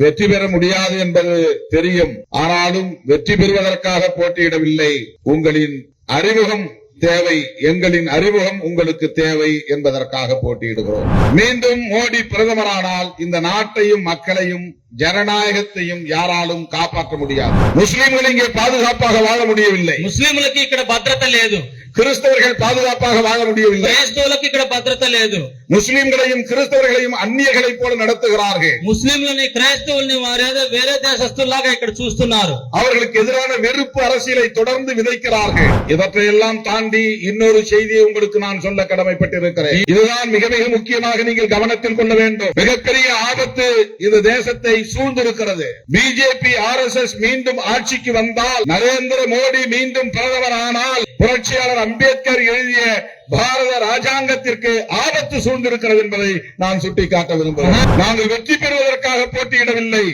வெற்றி பெற முடியாது என்பது தெரியும். ஆனாலும் வெற்றி பெறுவதற்காக போட்டியிடவில்லை. உங்களின் அறிமுகம் தேவை, எங்களின் அறிமுகம் உங்களுக்கு தேவை என்பதற்காக போட்டியிடுகிறோம். மீண்டும் மோடி பிரதமரானால் இந்த நாட்டையும் மக்களையும் ஜனநாயகத்தையும் யாராலும் காப்பாற்ற முடியாது. முஸ்லிம்கள் இங்கே பாதுகாப்பாக வாழ முடியவில்லை. ముస్లింలకి ఇక్కడ భద్రత లేదు. கிறிஸ்தவர்கள் பாதுகாப்பாக வாழ முடியவில்லை. క్రైస్తవులకి ఇక్కడ భద్రత లేదు. முஸ்லிம்களையும் கிறிஸ்தவர்களையும் அந்நியர்களை போல நடத்துகிறார்கள். ముస్లింలని క్రైస్తవుల్ని వారేదో వేరే దేశస్తుల్లాగా ఇక్కడ చూస్తున్నారు. அவர்களுக்கு எதிரான வெறுப்பு அரசியலை தொடர்ந்து விதைக்கிறார்கள். இவற்றையெல்லாம் தாண்டி இன்னொரு செய்தியை உங்களுக்கு நான் சொல்ல கடமைப்பட்டிருக்கிறேன். இதுதான் மிக மிக முக்கியமாக நீங்கள் கவனத்தில் கொள்ள வேண்டும். மிகப்பெரிய ஆபத்து இந்த தேசத்தை சூழ்ந்திருக்கிறது. பிஜேபி RSS மீண்டும் ஆட்சிக்கு வந்தால், நரேந்திர மோடி மீண்டும் பிரதமர் ஆனால், புரட்சியாளர் அம்பேத்கர் எழுதிய பாரத ராஜாங்கத்திற்கு ஆபத்து சூழ்ந்திருக்கிறது என்பதை நான் சுட்டிக்காட்ட விரும்புகிறேன். நாங்கள் வெற்றி பெறுவதற்காக போட்டியிடவில்லை.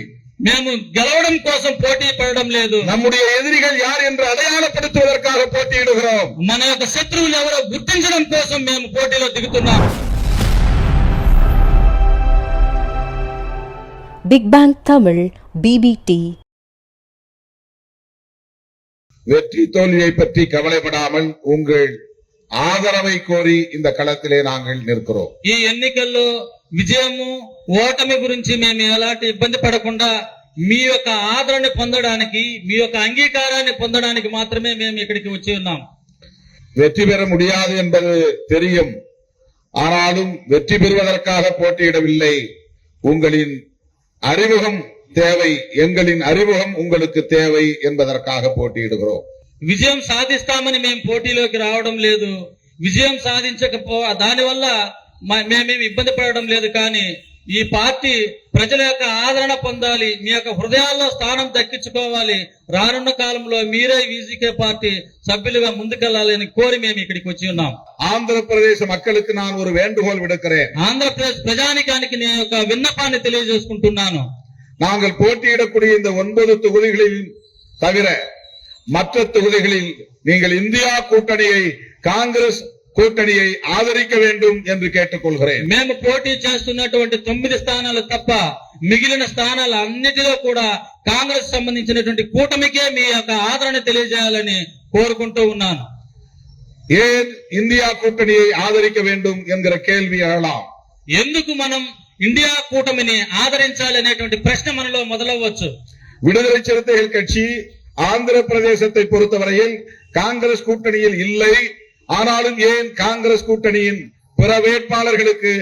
మేము గెలవడం కోసం పోటీ పడడం లేదు. நம்முடைய எதிரிகள் யார் என்று அடையாளப்படுத்துவதற்காக போட்டியிடுகிறோம். మన యొక్క శత్రువులు ఎవరో గుర్తించడం కోసం మేము పోటీలో దిగుతున్నాం. Big bang Tamil BBT. வெற்றி தோல்வியை பற்றி கவலைப்படாமல் உங்கள் ఆదరవై కోరి இந்த களத்திலே நாங்கள் நிற்கிறோம். ఈ ఎన్నికల్లో విజయము ఓటమి గురించి మేము ఎలాంటి ఇబ్బంది పడకుండా మీ యొక్క ఆదరణ పొందడానికి, మీ యొక్క అంగీకారాన్ని పొందడానికి మాత్రమే మేము ఇక్కడికి వచ్చి ఉన్నాం. வெற்றி பெற முடியாது என்பது தெரியும். ஆனாலும் வெற்றி பெறுவதற்காக போட்டியிடவில்லை. உங்களின் அறிமுகம் தேவை, எங்களின் அறிமுகம் உங்களுக்கு தேவை என்பதற்காக போட்டியிடுகிறோம். విజయం సాధిస్తామని మేము పోటీలోకి రావడం లేదు. విజయం సాధించకపో దానివల్ల మేమేమి ఇబ్బంది పడడం లేదు. కానీ ఈ పార్టీ ప్రజల యొక్క ఆదరణ పొందాలి, మీ యొక్క హృదయాల్లో స్థానం దక్కించుకోవాలి. రానున్న కాలంలో మీరే విజికే పార్టీ సభ్యులుగా ముందుకెళ్లాలని కోరి మేము ఇక్కడికి వచ్చి ఉన్నాం. ఆంధ్రప్రదేశ్ மக்களுக்கு நான் ஒரு வேண்டுகோள் விடுக்கிறேன். ఆంధ్రప్రదేశ్ ప్రజానికానికి నేను ఒక విన్నపాన్ని తెలియజేసుకుంటున్నాను. நாங்கள் போட்டியிடக்கூடிய இந்த 9 தொகுதிகளில் தவிர மற்ற தொகுதிகளில் நீங்கள் இந்தியா கூட்டணியை, காங்கிரஸ் కూటమిயை ఆదరించ வேண்டும் என்று கேட்டுக்கொள்கிறேன். మేము పోటీ చేస్తున్నటువంటి 9 స్థానాలు తప్ప మిగిలిన స్థానాలు అన్నిటిలో కూడా కాంగ్రెస్ సంబంధించినటువంటి కూటమికే మీ యొక్క ఆదరణ తెలియజేయాలని కోరుకుంటూ ఉన్నాను. ஏன் இந்தியா கூட்டணியை ஆதரிக்க வேண்டும் என்கிற கேள்வி எழலாம். ఎందుకు మనం ఇండియా కూటమిని ఆదరించాలి అనేటువంటి ప్రశ్న మనలో మొదలవచ్చు. விடுதலை சிறுத்தைகள் கட்சி ஆந்திர பிரதேசத்தை பொறுத்தவரையில் காங்கிரஸ் கூட்டணியில் இல்லை. ஆனாலும் ஏன் காங்கிரஸ் கூட்டணியின் பிற வேட்பாளர்களுக்கு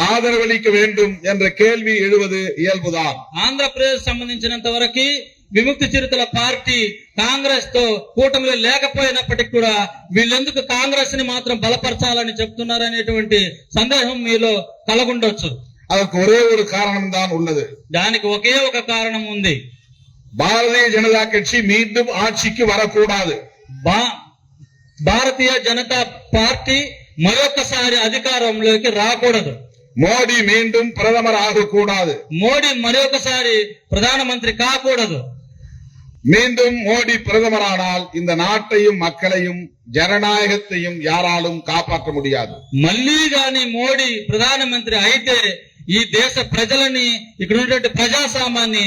ఆదరవளிக்க வேண்டும் என்ற கேள்வி எழுவது இயல்புதான். ఆంధ్రప్రదేశ్ సంబంధించినంత వరకు విముక్తి చిరుతల పార్టీ కాంగ్రెస్ తో కూటమిలో లేకపోయినప్పటికీ కూడా వీళ్ళెందుకు కాంగ్రెస్ ని మాత్రం బలపరచాలని చెప్తున్నారనేటువంటి సందేహం మీలో కలగుండొచ్చు. அதற்கு ஒரே ஒரு காரணம் தான் உள்ளது. దానికి ఒకే ఒక కారణం ఉంది. பாரதிய ஜனதா கட்சி மீண்டும் ஆட்சிக்கு வரக்கூடாது. భారతీయ జనతా పార్టీ మరొకసారి అధికారంలోకి రాకూడదు. మోడీ మీண்டும் ప్రதமர் ஆகக்கூடாது. మోడీ మరొకసారి ప్రధానమంత్రి కాకూడదు. மீண்டும் மோடி பிரதமரானால் இந்த நாட்டையும் மக்களையும் ஜனநாயகத்தையும் யாராலும் காப்பாற்ற முடியாது. మళ్ళీ గాని మోడీ ప్రధానమంత్రి అయితే ఈ దేశ ప్రజలని, ఇక్కడ ఉన్నటువంటి ప్రజాస్వామ్యాన్ని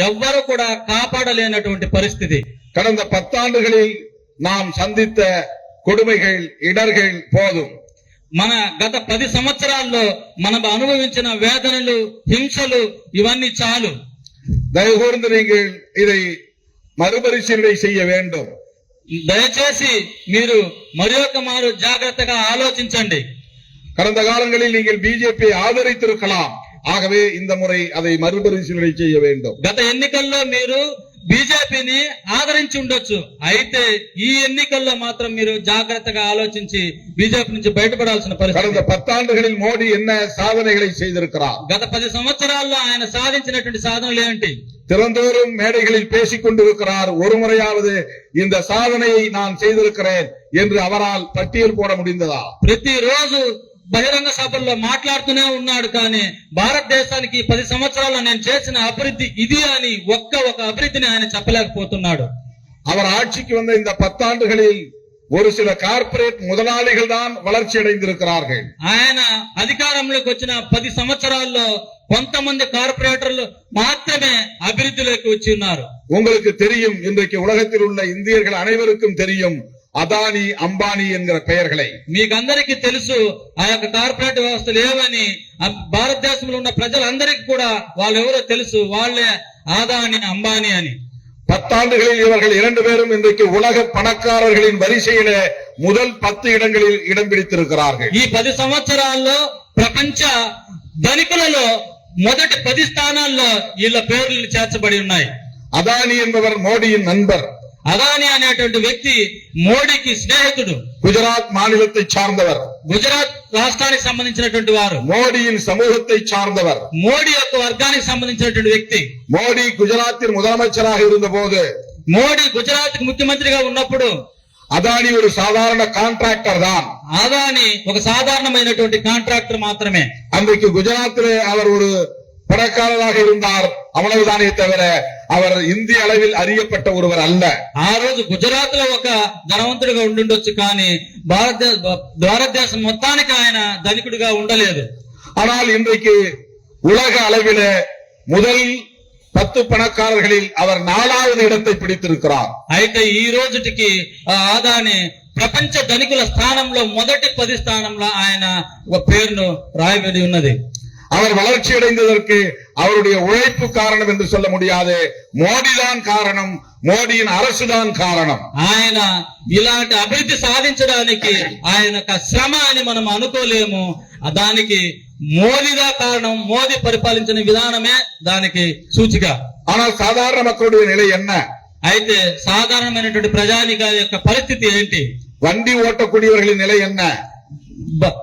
ఎవ్వరు కూడా కాపాడలేనటువంటి పరిస్థితి. கடந்த 10 ஆண்டுகளில் நாம் சந்தித்த கொடுமைகள், இடர்கள் போதும். మన గత 10 సంవత్సరాల్లో మనం అనుభవించిన వేదనలు, హింసలు ఇవన్నీ చాలు. தயவுகூர்ந்து நீங்கள் இதை மறுபரிசீலனை செய்ய வேண்டும். దయచేసి మీరు మరొక మారు జాగ్రత్తగా ఆలోచించండి. கடந்த காலங்களில் நீங்கள் பிஜேபி ஆதரித்திருக்கலாம். ஆகவே இந்த முறை அதை மறுபரிசீலனை செய்ய வேண்டும். గత ఎన్నికల్లో మీరు బీజేపీని ఆదరించి ఉండొచ్చు. అయితే ఈ ఎన్నికల్లో మాత్రం మీరు జాగ్రత్తగా ఆలోచించి బీజేపీ నుంచి బయటపడాల్సిన పరిస్థితి. கடந்த 10 ஆண்டுகளில் மோடி என்ன சாதனைகளை செய்திருக்கிறார்? గత 10 సంవత్సరాల్లో ఆయన సాధించినటువంటి సాధనలు ఏంటి? திறந்தோறும் மேடைகளில் பேசிக் கொண்டிருக்கிறார். ஒரு முறையாவது இந்த சாதனையை நான் செய்திருக்கிறேன் என்று அவரால் பட்டியல் போட முடிந்ததா? ప్రతిరోజు బహిరంగ సభల్లో మాట్లాడుతూనే ఉన్నాడు. కానీ భారతదేశానికి 10 సంవత్సరాల్లో నేను చేసిన అభివృద్ధి ఇది అని ఒక అభివృద్ధిని ఆయన చెప్పలేకపోతున్నాడు. அவர் ஆட்சிக்கு வந்த இந்த 10 ஆண்டுகளில் ஒரு சில கார்ப்பரேட் முதலாளிகள் தான் வளர்ச்சி அடைந்திருக்கிறார்கள். ఆయన అధికారంలోకి వచ్చిన 10 సంవత్సరాల్లో కొంతమంది కార్పొరేటర్లు మాత్రమే అభివృద్ధిలోకి వచ్చి ఉన్నారు. உங்களுக்கு தெரியும், இன்றைக்கு உலகத்தில் உள்ள இந்தியர்கள் அனைவருக்கும் தெரியும் అదానీ అంబానీ ఎన్கிற పెయర్களை. మీకందరికీ తెలుసు ఆ యొక్క కార్పొరేట్ వ్యవస్థలు ఏమని. భారతదేశంలో ఉన్న ప్రజలందరికీ కూడా వాళ్ళు ఎవరో తెలుసు, వాళ్ళే అదానీ అంబానీ అని. 10 ஆண்டுகளில் இவர்கள் 2 பேரும் இன்றைக்கு உலக பணக்காரர்களின் வரிசையில முதல் 10 இடங்களில் இடம் பிடித்திருக்கிறார்கள். ఈ 10 సంవత్సరాల్లో ప్రపంచ ధనికులలో మొదటి 10 స్థానాల్లో వీళ్ళ పేర్లు చేర్చబడి ఉన్నాయి. అదానీ என்பவர் மோடியின் நண்பர். అదానీ అనేటువంటి వ్యక్తి మోడీకి స్నేహితుడు. குஜராத் மாநிலத்தை சார்ந்தவர். గుజరాత్ రాష్ట్రానికి సంబంధించినటువంటి వారు. மோடியின் சமூகத்தை சார்ந்தவர். మోడీ యొక్క వర్గానికి సంబంధించినటువంటి వ్యక్తి. மோடி குஜராத்தின் முதலமைச்சராக இருந்தபோது, మోడీ గుజరాత్ కి ముఖ్యమంత్రిగా ఉన్నప్పుడు అదానీ ஒரு சாதாரண கான்ட்ராக்டர் தான். అదానీ ఒక సాధారణమైనటువంటి కాంట్రాక్టర్ మాత్రమే. அன்றைக்கு குஜராத்திலே அவர் ஒரு பணக்காரராக இருந்தார், அவ்வளவுதானே தவிர அவர் இந்திய அளவில் அறியப்பட்ட ஒருவர் அல்ல. ఆ రోజు గుజరాత్ లో ఒక ధనవంతుడిగా ఉండుండొచ్చు, కానీ భారతదేశం మొత్తానికి ఆయన ధనికుడిగా ఉండలేదు. ஆனால் இன்றைக்கு உலக அளவில முதல் 10 பணக்காரர்களில் அவர் 4வது இடத்தை பிடித்திருக்கிறார். అయితే ఈ రోజుటికి అదానీ ప్రపంచ ధనికుల స్థానంలో మొదటి 10 స్థానంలో ఆయన ఒక పేరును రాయబడి ఉన్నది. அவர் வளர்ச்சி அடைந்ததற்கு அவருடைய உழைப்பு காரணம் என்று சொல்ல முடியாது, மோடிதான் காரணம், మోడీயின் அரசுதான் కారణం. ఆయన ఇలాంటి అభివృద్ధి సాధించడానికి ఆయన శ్రమ అని మనం అనుకోలేము. దానికి మోదీగా కారణం, మోదీ పరిపాలించిన విధానమే దానికి సూచిక. ஆனால் సాధారణ மக்களுடைய நிலை என்ன? అయితే సాధారణమైనటువంటి ప్రజానిక యొక్క పరిస్థితి ఏంటి? வண்டி ஓட்டக்கூடியவர்களின் நிலை என்ன?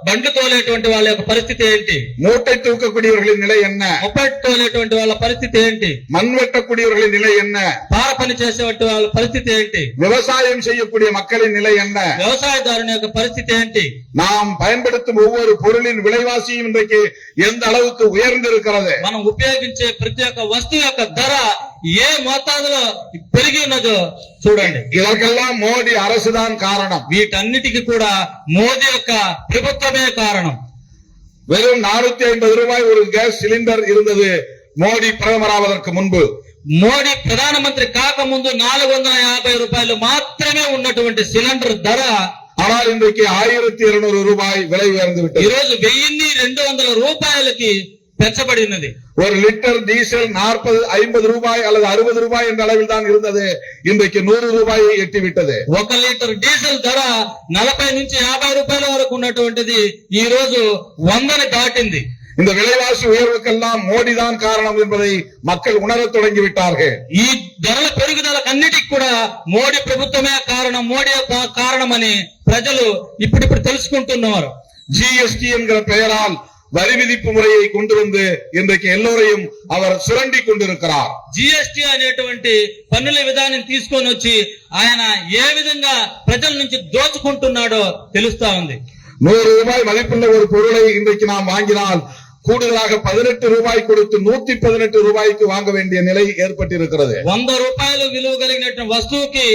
బండ్లు తోలేటువంటి వాళ్ళ యొక్క పరిస్థితి ఏంటి? மூட்டை தூக்கக்கூடியவர்களின் நிலை என்ன? మొప్పటి తోలేటువంటి వాళ్ళ పరిస్థితి ఏంటి? மண் வெட்டக்கூடியவர்களின் நிலை என்ன? పార పని చేసేటువంటి వాళ్ళ పరిస్థితి ఏంటి? விவசாயம் செய்யக்கூடிய மக்களின் நிலை என்ன? వ్యవసాయదారుని యొక్క పరిస్థితి ఏంటి? நாம் பயன்படுத்தும் ஒவ்வொரு பொருளின் விலைவாசியும் இன்றைக்கு எந்த அளவுக்கு உயர்ந்திருக்கிறது? మనం ఉపయోగించే ప్రతి ఒక్క వస్తువు యొక్క ధర ఏ మోతాదులో పెరిగి ఉన్నదో చూడండి. இதற்கெல்லாம் மோடி அரசுதான் காரணம். వీటన్నిటికీ కూడా మోదీ యొక్క ప్రభుత్వమే కారణం. வெறும் 450 ரூபாய் ஒரு கேஸ் சிலிண்டர் இருந்தது மோடி பிரதமராவதற்கு முன்பு. మోడీ ప్రధానమంత్రి కాకముందు 450 రూపాయలు మాత్రమే ఉన్నటువంటి సిలిండర్ ధర, ஆனால் இன்றைக்கு 1200 ரூபாய் விலை உயர்ந்து விட்டது. ఈ రోజు 1200 రూపాయలకి పెంచబడి ఉన్నది. ஒரு லிட்டர் டீசல் 40-50 ரூபாய் அல்லது 60 ரூபாய் என்ற அளவில் தான் இருந்தது, இன்றைக்கு 100 ரூபாயை எட்டிவிட்டது. 1 లీటర్ డీజిల్ ధర 40 నుంచి 50 రూపాయల వరకు ఉన్నటువంటిది ఈ రోజు 100ని దాటింది. இந்த விலைவாசி உயர்வுக்கெல்லாம் மோடி தான் காரணம் என்பதை மக்கள் உணரத் தொடங்கி விட்டார்கள். ఈ ధరల పెరుగుదలకన్నిటికి కూడా మోడీ ప్రభుత్వమే కారణం, మోడీ కారణమని ప్రజలు ఇప్పుడిప్పుడు తెలుసుకుంటున్నారు. ஜிஎஸ்டி என்கிற பெயரால் வரி விதிப்பு முறையை கொண்டு வந்து இன்றைக்கு எல்லோரையும் அவர் சுரண்டி கொண்டிருக்கிறார். జిఎస్టీ అనేటువంటి పన్నుల విధానం తీసుకొని వచ్చి ఆయన ఏ విధంగా ప్రజల నుంచి దోచుకుంటున్నాడో తెలుస్తా ఉంది. 100 ரூபாய் மதிப்புள்ள ஒரு பொருளை இன்றைக்கு நாம் வாங்கினால் கூடுதலாக 18 ரூபாய் கொடுத்து 118 ரூபாய்க்கு வாங்க வேண்டிய நிலை ஏற்பட்டிருக்கிறது. 100 రూపాయలు విలువ కలిగినటువంటి వస్తువుకి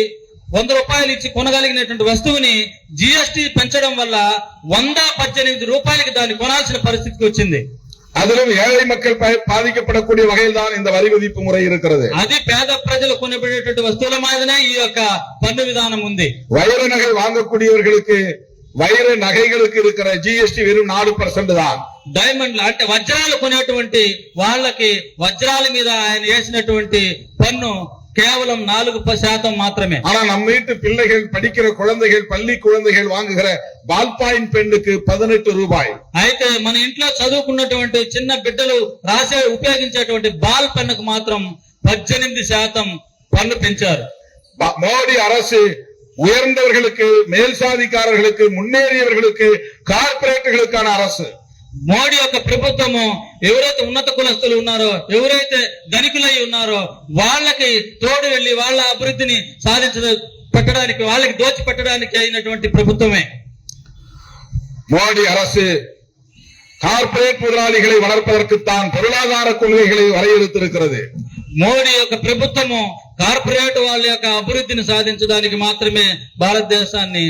100 రూపాయలు ఇచ్చి కొనగలిగినటువంటి వస్తువుని జిఎస్టీ పెంచడం వల్ల 118 రూపాయలకి దాన్ని కొనాల్సిన పరిస్థితికి వచ్చింది. அதிலும் ஏழை மக்கள் பாதிக்கப்படக்கூடிய வகையில் தான் இந்த வரி விதிப்பு முறை இருக்கிறது. అది పేద ప్రజలు కొనబడేటువంటి వస్తువుల మీదనే ఈ యొక్క పన్ను విధానం ఉంది. வைர நகை வாங்கக்கூடியவர்களுக்கு வைர நகைகளுக்கு இருக்கிற ஜிஎஸ்டி வெறும் 4% தான். డైమండ్లు అంటే వజ్రాలు కొనేటువంటి వాళ్ళకి వజ్రాల మీద ఆయన వేసినటువంటి పన్ను కేవలం 4% మాత్రమే. ஆனா நம்ம வீட்டு பிள்ளைகள் படிக்கிற குழந்தைகள், பள்ளி குழந்தைகள் வாங்குகிற பால் பாயிண்ட் பென்னுக்கு 18 ரூபாய். అయితే మన ఇంట్లో చదువుకున్నటువంటి చిన్న బిడ్డలు రాసే ఉపయోగించేటువంటి బాల్ పెన్నుకు మాత్రం 18% పన్ను పెంచారు. மோடி அரசு உயர்ந்தவர்களுக்கு, மேல் சாதிக்காரர்களுக்கு, முன்னேறியவர்களுக்கு, கார்ப்பரேட்டுகளுக்கான அரசு. మోడీ యొక్క ప్రభుత్వము ఎవరైతే ఉన్నత కులస్తులు ఉన్నారో, ఎవరైతే ధనికులై ఉన్నారో వాళ్ళకి తోడు వెళ్లి వాళ్ళ అభివృద్ధిని పెట్టడానికి, వాళ్ళకి దోచి పెట్టడానికి అయినటువంటి ప్రభుత్వమే. மோடி அரசு கார்ப்பரேட் முதலாளிகளை வளர்ப்பதற்குத்தான் பொருளாதார கொள்கைகளை வரையறுத்திருக்கிறது. మోడీ యొక్క ప్రభుత్వము కార్పొరేట్ వాళ్ళ యొక్క అభివృద్ధిని సాధించడానికి మాత్రమే భారతదేశాన్ని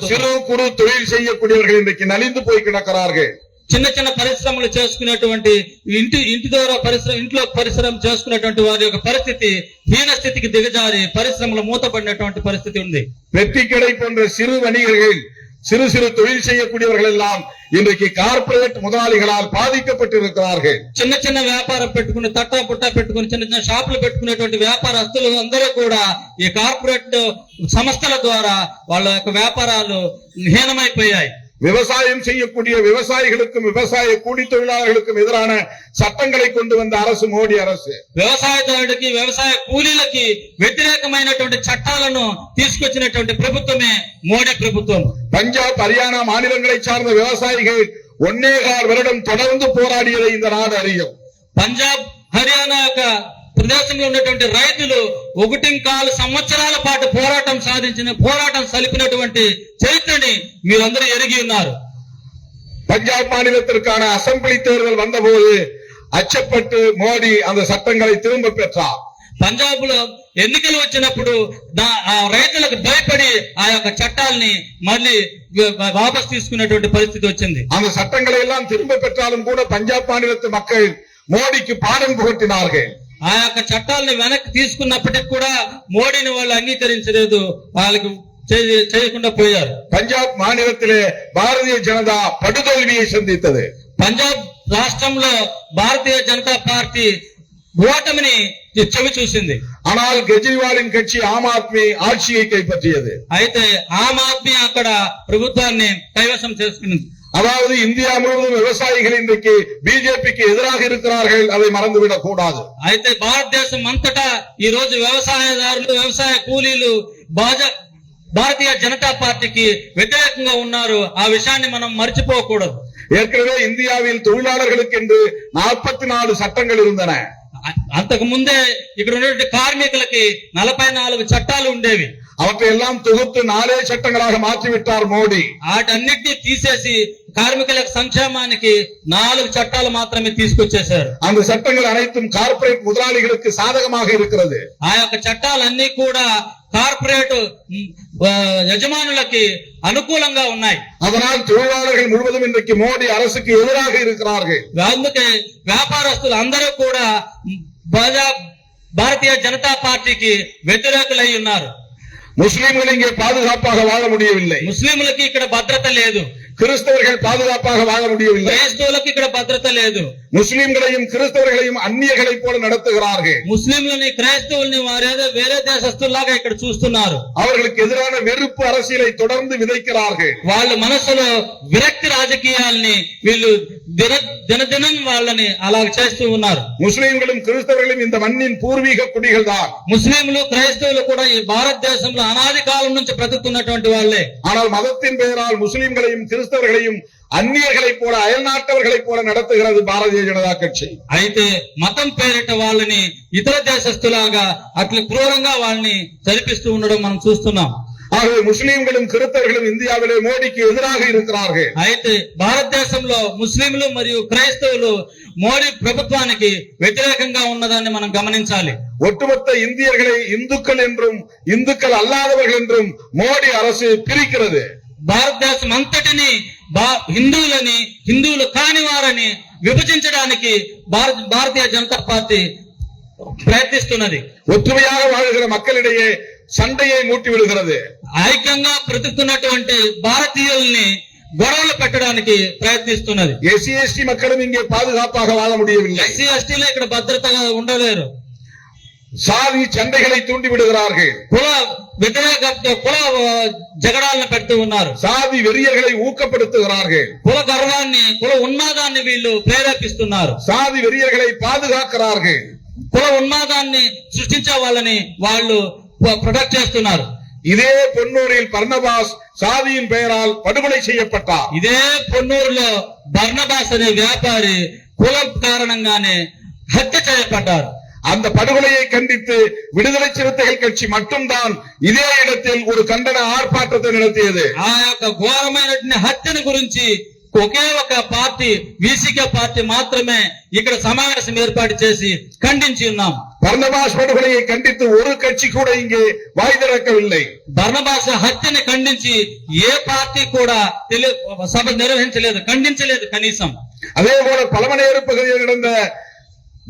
சிறு குறு தொழில் செய்யக்கூடியவர்கள் இன்றைக்கு நலிந்து போய் கிடக்கிறார்கள். చిన్న చిన్న పరిశ్రమలు చేసుకునేటువంటి ఇంటి ద్వారా ఇంట్లో పరిశ్రమ చేసుకునేటువంటి వారి యొక్క పరిస్థితి హీన స్థితికి దిగజారి పరిశ్రమలు మూతపడినటువంటి పరిస్థితి ఉంది. பெட்டி கடை போன்ற சிறு வணிகர்கள், சிறு சிறு தொழில் செய்யக்கூடியவர்கள் எல்லாம் இன்றைக்கு கார்ப்பரேட் முதலாளிகளால் பாதிக்கப்பட்டிருக்கிறார்கள். చిన్న చిన్న వ్యాపారం పెట్టుకుని తట్టా పుట్టా పెట్టుకుని చిన్న చిన్న షాపులు పెట్టుకునేటువంటి వ్యాపారస్తులు అందరూ కూడా ఈ కార్పొరేట్ సంస్థల ద్వారా వాళ్ళ యొక్క వ్యాపారాలు హీనమైపోయాయి. விவசாயம் செய்யக்கூடிய விவசாயிகளுக்கும் விவசாய கூலி தொழிலாளர்களுக்கும் எதிரான சட்டங்களை கொண்டு வந்த அரசு மோடி அரசு. వ్యవసాయదారుడికి వ్యవసాయ కూలీలకి వ్యతిరేకమైనటువంటి చట్టాలను తీసుకొచ్చినటువంటి ప్రభుత్వమే మోడీ ప్రభుత్వం. பஞ்சாப், ஹரியானா மாநிலங்களை சார்ந்த விவசாயிகள் 1.25 வருடம் தொடர்ந்து போராடியதை இந்த நாடு அறியும். పంజాబ్, హర్యానా యొక్క ప్రదేశంలో ఉన్నటువంటి రైతులు 1.25 సంవత్సరాల పాటు పోరాటం సలిపినటువంటి చరిత్రని మీరందరూ ఎరిగి ఉన్నారు. பஞ்சாப் மாநிலத்திற்கான அசெம்பிளி தேர்தல் வந்தபோது அச்சப்பட்டு மோடி அந்த சட்டங்களை திரும்ப பெற்றார். పంజాబ్ లో ఎన్నికలు వచ్చినప్పుడు రైతులకు భయపడి ఆ యొక్క చట్టాలని మళ్ళీ వాపస్ తీసుకునేటువంటి పరిస్థితి వచ్చింది. அந்த சட்டங்களை எல்லாம் திரும்ப பெற்றாலும் கூட பஞ்சாப் மாநிலத்து மக்கள் மோடிக்கு பாடம் புகட்டினார்கள். ఆ యొక్క చట్టాలని వెనక్కి తీసుకున్నప్పటికీ కూడా మోడీని వాళ్ళు అంగీకరించలేదు, వాళ్ళకి చేయకుండా పోయారు. பஞ்சாப் மாநிலத்திலே பாரதிய ஜனதா படுதோல்வியை சந்தித்தது. పంజాబ్ రాష్ట్రంలో భారతీయ జనతా పార్టీ ఓటమిని చెవి చూసింది. ஆனால் கெஜ்ரிவாலின் கட்சி ஆம் ஆத்மி ஆட்சியை கைப்பற்றியது. అయితే ఆమ్ ఆద్మీ అక్కడ ప్రభుత్వాన్ని కైవసం చేసుకున్నది. அதாவது இந்தியா முழுவதும் விவசாயிகள் இன்றைக்கு பிஜேபிக்கு எதிராக இருக்கிறார்கள், அதை மறந்துவிடக் கூடாது. అయితే భారతదేశం అంతటా ఈ రోజు వ్యవసాయదారులు, వ్యవసాయ కూలీలు భారతీయ జనతా పార్టీకి వ్యతిరేకంగా ఉన్నారు. ఆ విషయాన్ని మనం మర్చిపోకూడదు. ஏற்கனவே இந்தியாவில் தொழிலாளர்களுக்கு என்று 44 சட்டங்கள் இருந்தன. అంతకు ముందే ఇక్కడ ఉన్నటువంటి కార్మికులకి 44 చట్టాలు ఉండేవి. அவற்றை எல்லாம் தொகுத்து 4 சட்டங்களாக மாற்றிவிட்டார் மோடி. వాటన్నిటిని తీసేసి కార్మికుల సంక్షేమానికి 4 చట్టాలు మాత్రమే తీసుకొచ్చేశారు. அந்த சட்டங்கள் அனைத்தும் கார்ப்பரேட் முதலாளிகளுக்கு சாதகமாக இருக்கிறது. ఆ యొక్క చట్టాలన్నీ కూడా కార్పొరేట్ యజమానులకి అనుకూలంగా ఉన్నాయి. அதனால் தொழிலாளர்கள் முழுவதும் இன்றைக்கு மோடி அரசுக்கு எதிராக இருக்கிறார்கள். అందుకే వ్యాపారస్తులు అందరూ కూడా భారతీయ జనతా పార్టీకి వ్యతిరేకులై ఉన్నారు. முஸ்லிம்கள் இங்கே பாதுகாப்பாக வாழ முடியவில்லை. ముస్లింలకి ఇక్కడ భద్రత లేదు. கிறிஸ்தவர்கள் பாதுகாப்பாக வாழ முடியவில்லை. క్రైస్తవులకు ఇక్కడ భద్రత లేదు. முஸ்லிம்களையும் கிறிஸ்தவர்களையும் அந்நியர்களைப் போல நடத்துகிறார்கள். ముస్లింలని, క్రైస్తవుల్ని వారేదో వేరే దేశస్తుల్లాగా ఇక్కడ చూస్తున్నారు. அவர்களுக்கு எதிரான வெறுப்பு அரசியலை தொடர்ந்து விதைக்கிறார்கள். వాళ్ళ మనసులో విరక్తి రాజకీయాల్ని వీళ్ళు దినదినం వాళ్ళని అలా చేస్తూ ఉన్నారు. முஸ்லிம்களும் கிறிஸ்தவர்களும் இந்த மண்ணின் பூர்வீக குடிகள் தான். ముస్లింలు, క్రైస్తవులు కూడా ఈ భారతదేశంలో అనాది కాలం నుంచి బ్రతుకుతున్నటువంటి వాళ్ళే. ஆனால் மதத்தின் பெயரால் முஸ்லிம்களையும் கிறிஸ்தவர்களையும் அந்நியர்களைப் போல, அயல்நாட்டவர்களைப் போல நடத்துகிறது பாரதிய ஜனதா கட்சி. అయితే మతం పేరిట వాళ్ళని ఇతర దేశస్తులాగా అట్లా క్రూరంగా వాళ్ళని చదిపిస్తూ ఉండడం మనం చూస్తున్నాం. ஆகவே முஸ்லிம்களும் கிறிஸ்தவர்களும் இந்தியாவிலே மோடிக்கு எதிராக இருக்கிறார்கள். అయితే భారతదేశంలో ముస్లింలు మరియు క్రైస్తవులు మోడీ ప్రభుత్వానికి వ్యతిరేకంగా ఉన్నదాన్ని మనం గమనించాలి. ஒட்டுமொத்த இந்தியர்களை இந்துக்கள் என்றும் இந்துக்கள் அல்லாதவர்கள் என்றும் மோடி அரசு பிரிக்கிறது. భారతదేశం అంతటిని హిందువులు కాని వారని విభజించడానికి భారతీయ జనతా పార్టీ ప్రయత్నిస్తున్నది. ஒற்றுமையாக வாழ்கிற மக்களிடையே சண்டையை மூட்டி விடுகிறது. ఐక్యంగా బ్రతుకుతున్నటువంటి భారతీయుల్ని గొడవలు పెట్టడానికి ప్రయత్నిస్తున్నది. எஸ்சி எஸ்டி மக்களும் இங்கே பாதுகாப்பாக வாழ முடியவில்லை. ఎస్సీ ఎస్టీలు ఇక్కడ భద్రతగా ఉండలేరు. சாதி சண்டைகளை தூண்டி விடுகிறார்கள். కుల జగడాలను పెడుతూ ఉన్నారు. சாதி வெறியர்களை ஊக்கப்படுத்துகிறார்கள். కుల గర్వాన్ని, కుల ఉన్మాదాన్ని వీళ్ళు ప్రేరేపిస్తున్నారు. சாதி வெறியர்களை பாதுகாக்கிறார்கள். కుల ఉన్మాదాన్ని సృష్టించే వాళ్ళని వాళ్ళు ప్రొటెక్ట్ చేస్తున్నారు. இதே பொன்னூரில் பர்னபாஸ் சாதியின் பெயரால் படுகொலை செய்யப்பட்டார். ఇదే పొన్నూరులో బర్నబాస్ అనే వ్యాపారి కులం కారణంగానే హత్య చేయబడ్డారు. அந்த படுகொலையை கண்டித்து விடுதலை சிறுத்தைகள் கட்சி மட்டும்தான் இதே இடத்தில் ஒரு கண்டன ஆர்ப்பாட்டத்தை நடத்தியது. ఆ యొక్క ఘోరమైనటువంటి హత్యను గురించి ఒకే ఒక పార్టీ వీసీకే పార్టీ మాత్రమే ఇక్కడ సమావేశం ఏర్పాటు చేసి ఖండించి ఉన్నాం. பர்னபாஸ் படுகொலையை கண்டித்து ஒரு கட்சி கூட இங்கே வாய் திறக்கவில்லை. బర్నబాస్ హత్యని ఖండించి ఏ పార్టీ కూడా సభ నిర్వహించలేదు, ఖండించలేదు కనీసం. அதே போல பலமனேறு பகுதியில் நடந்த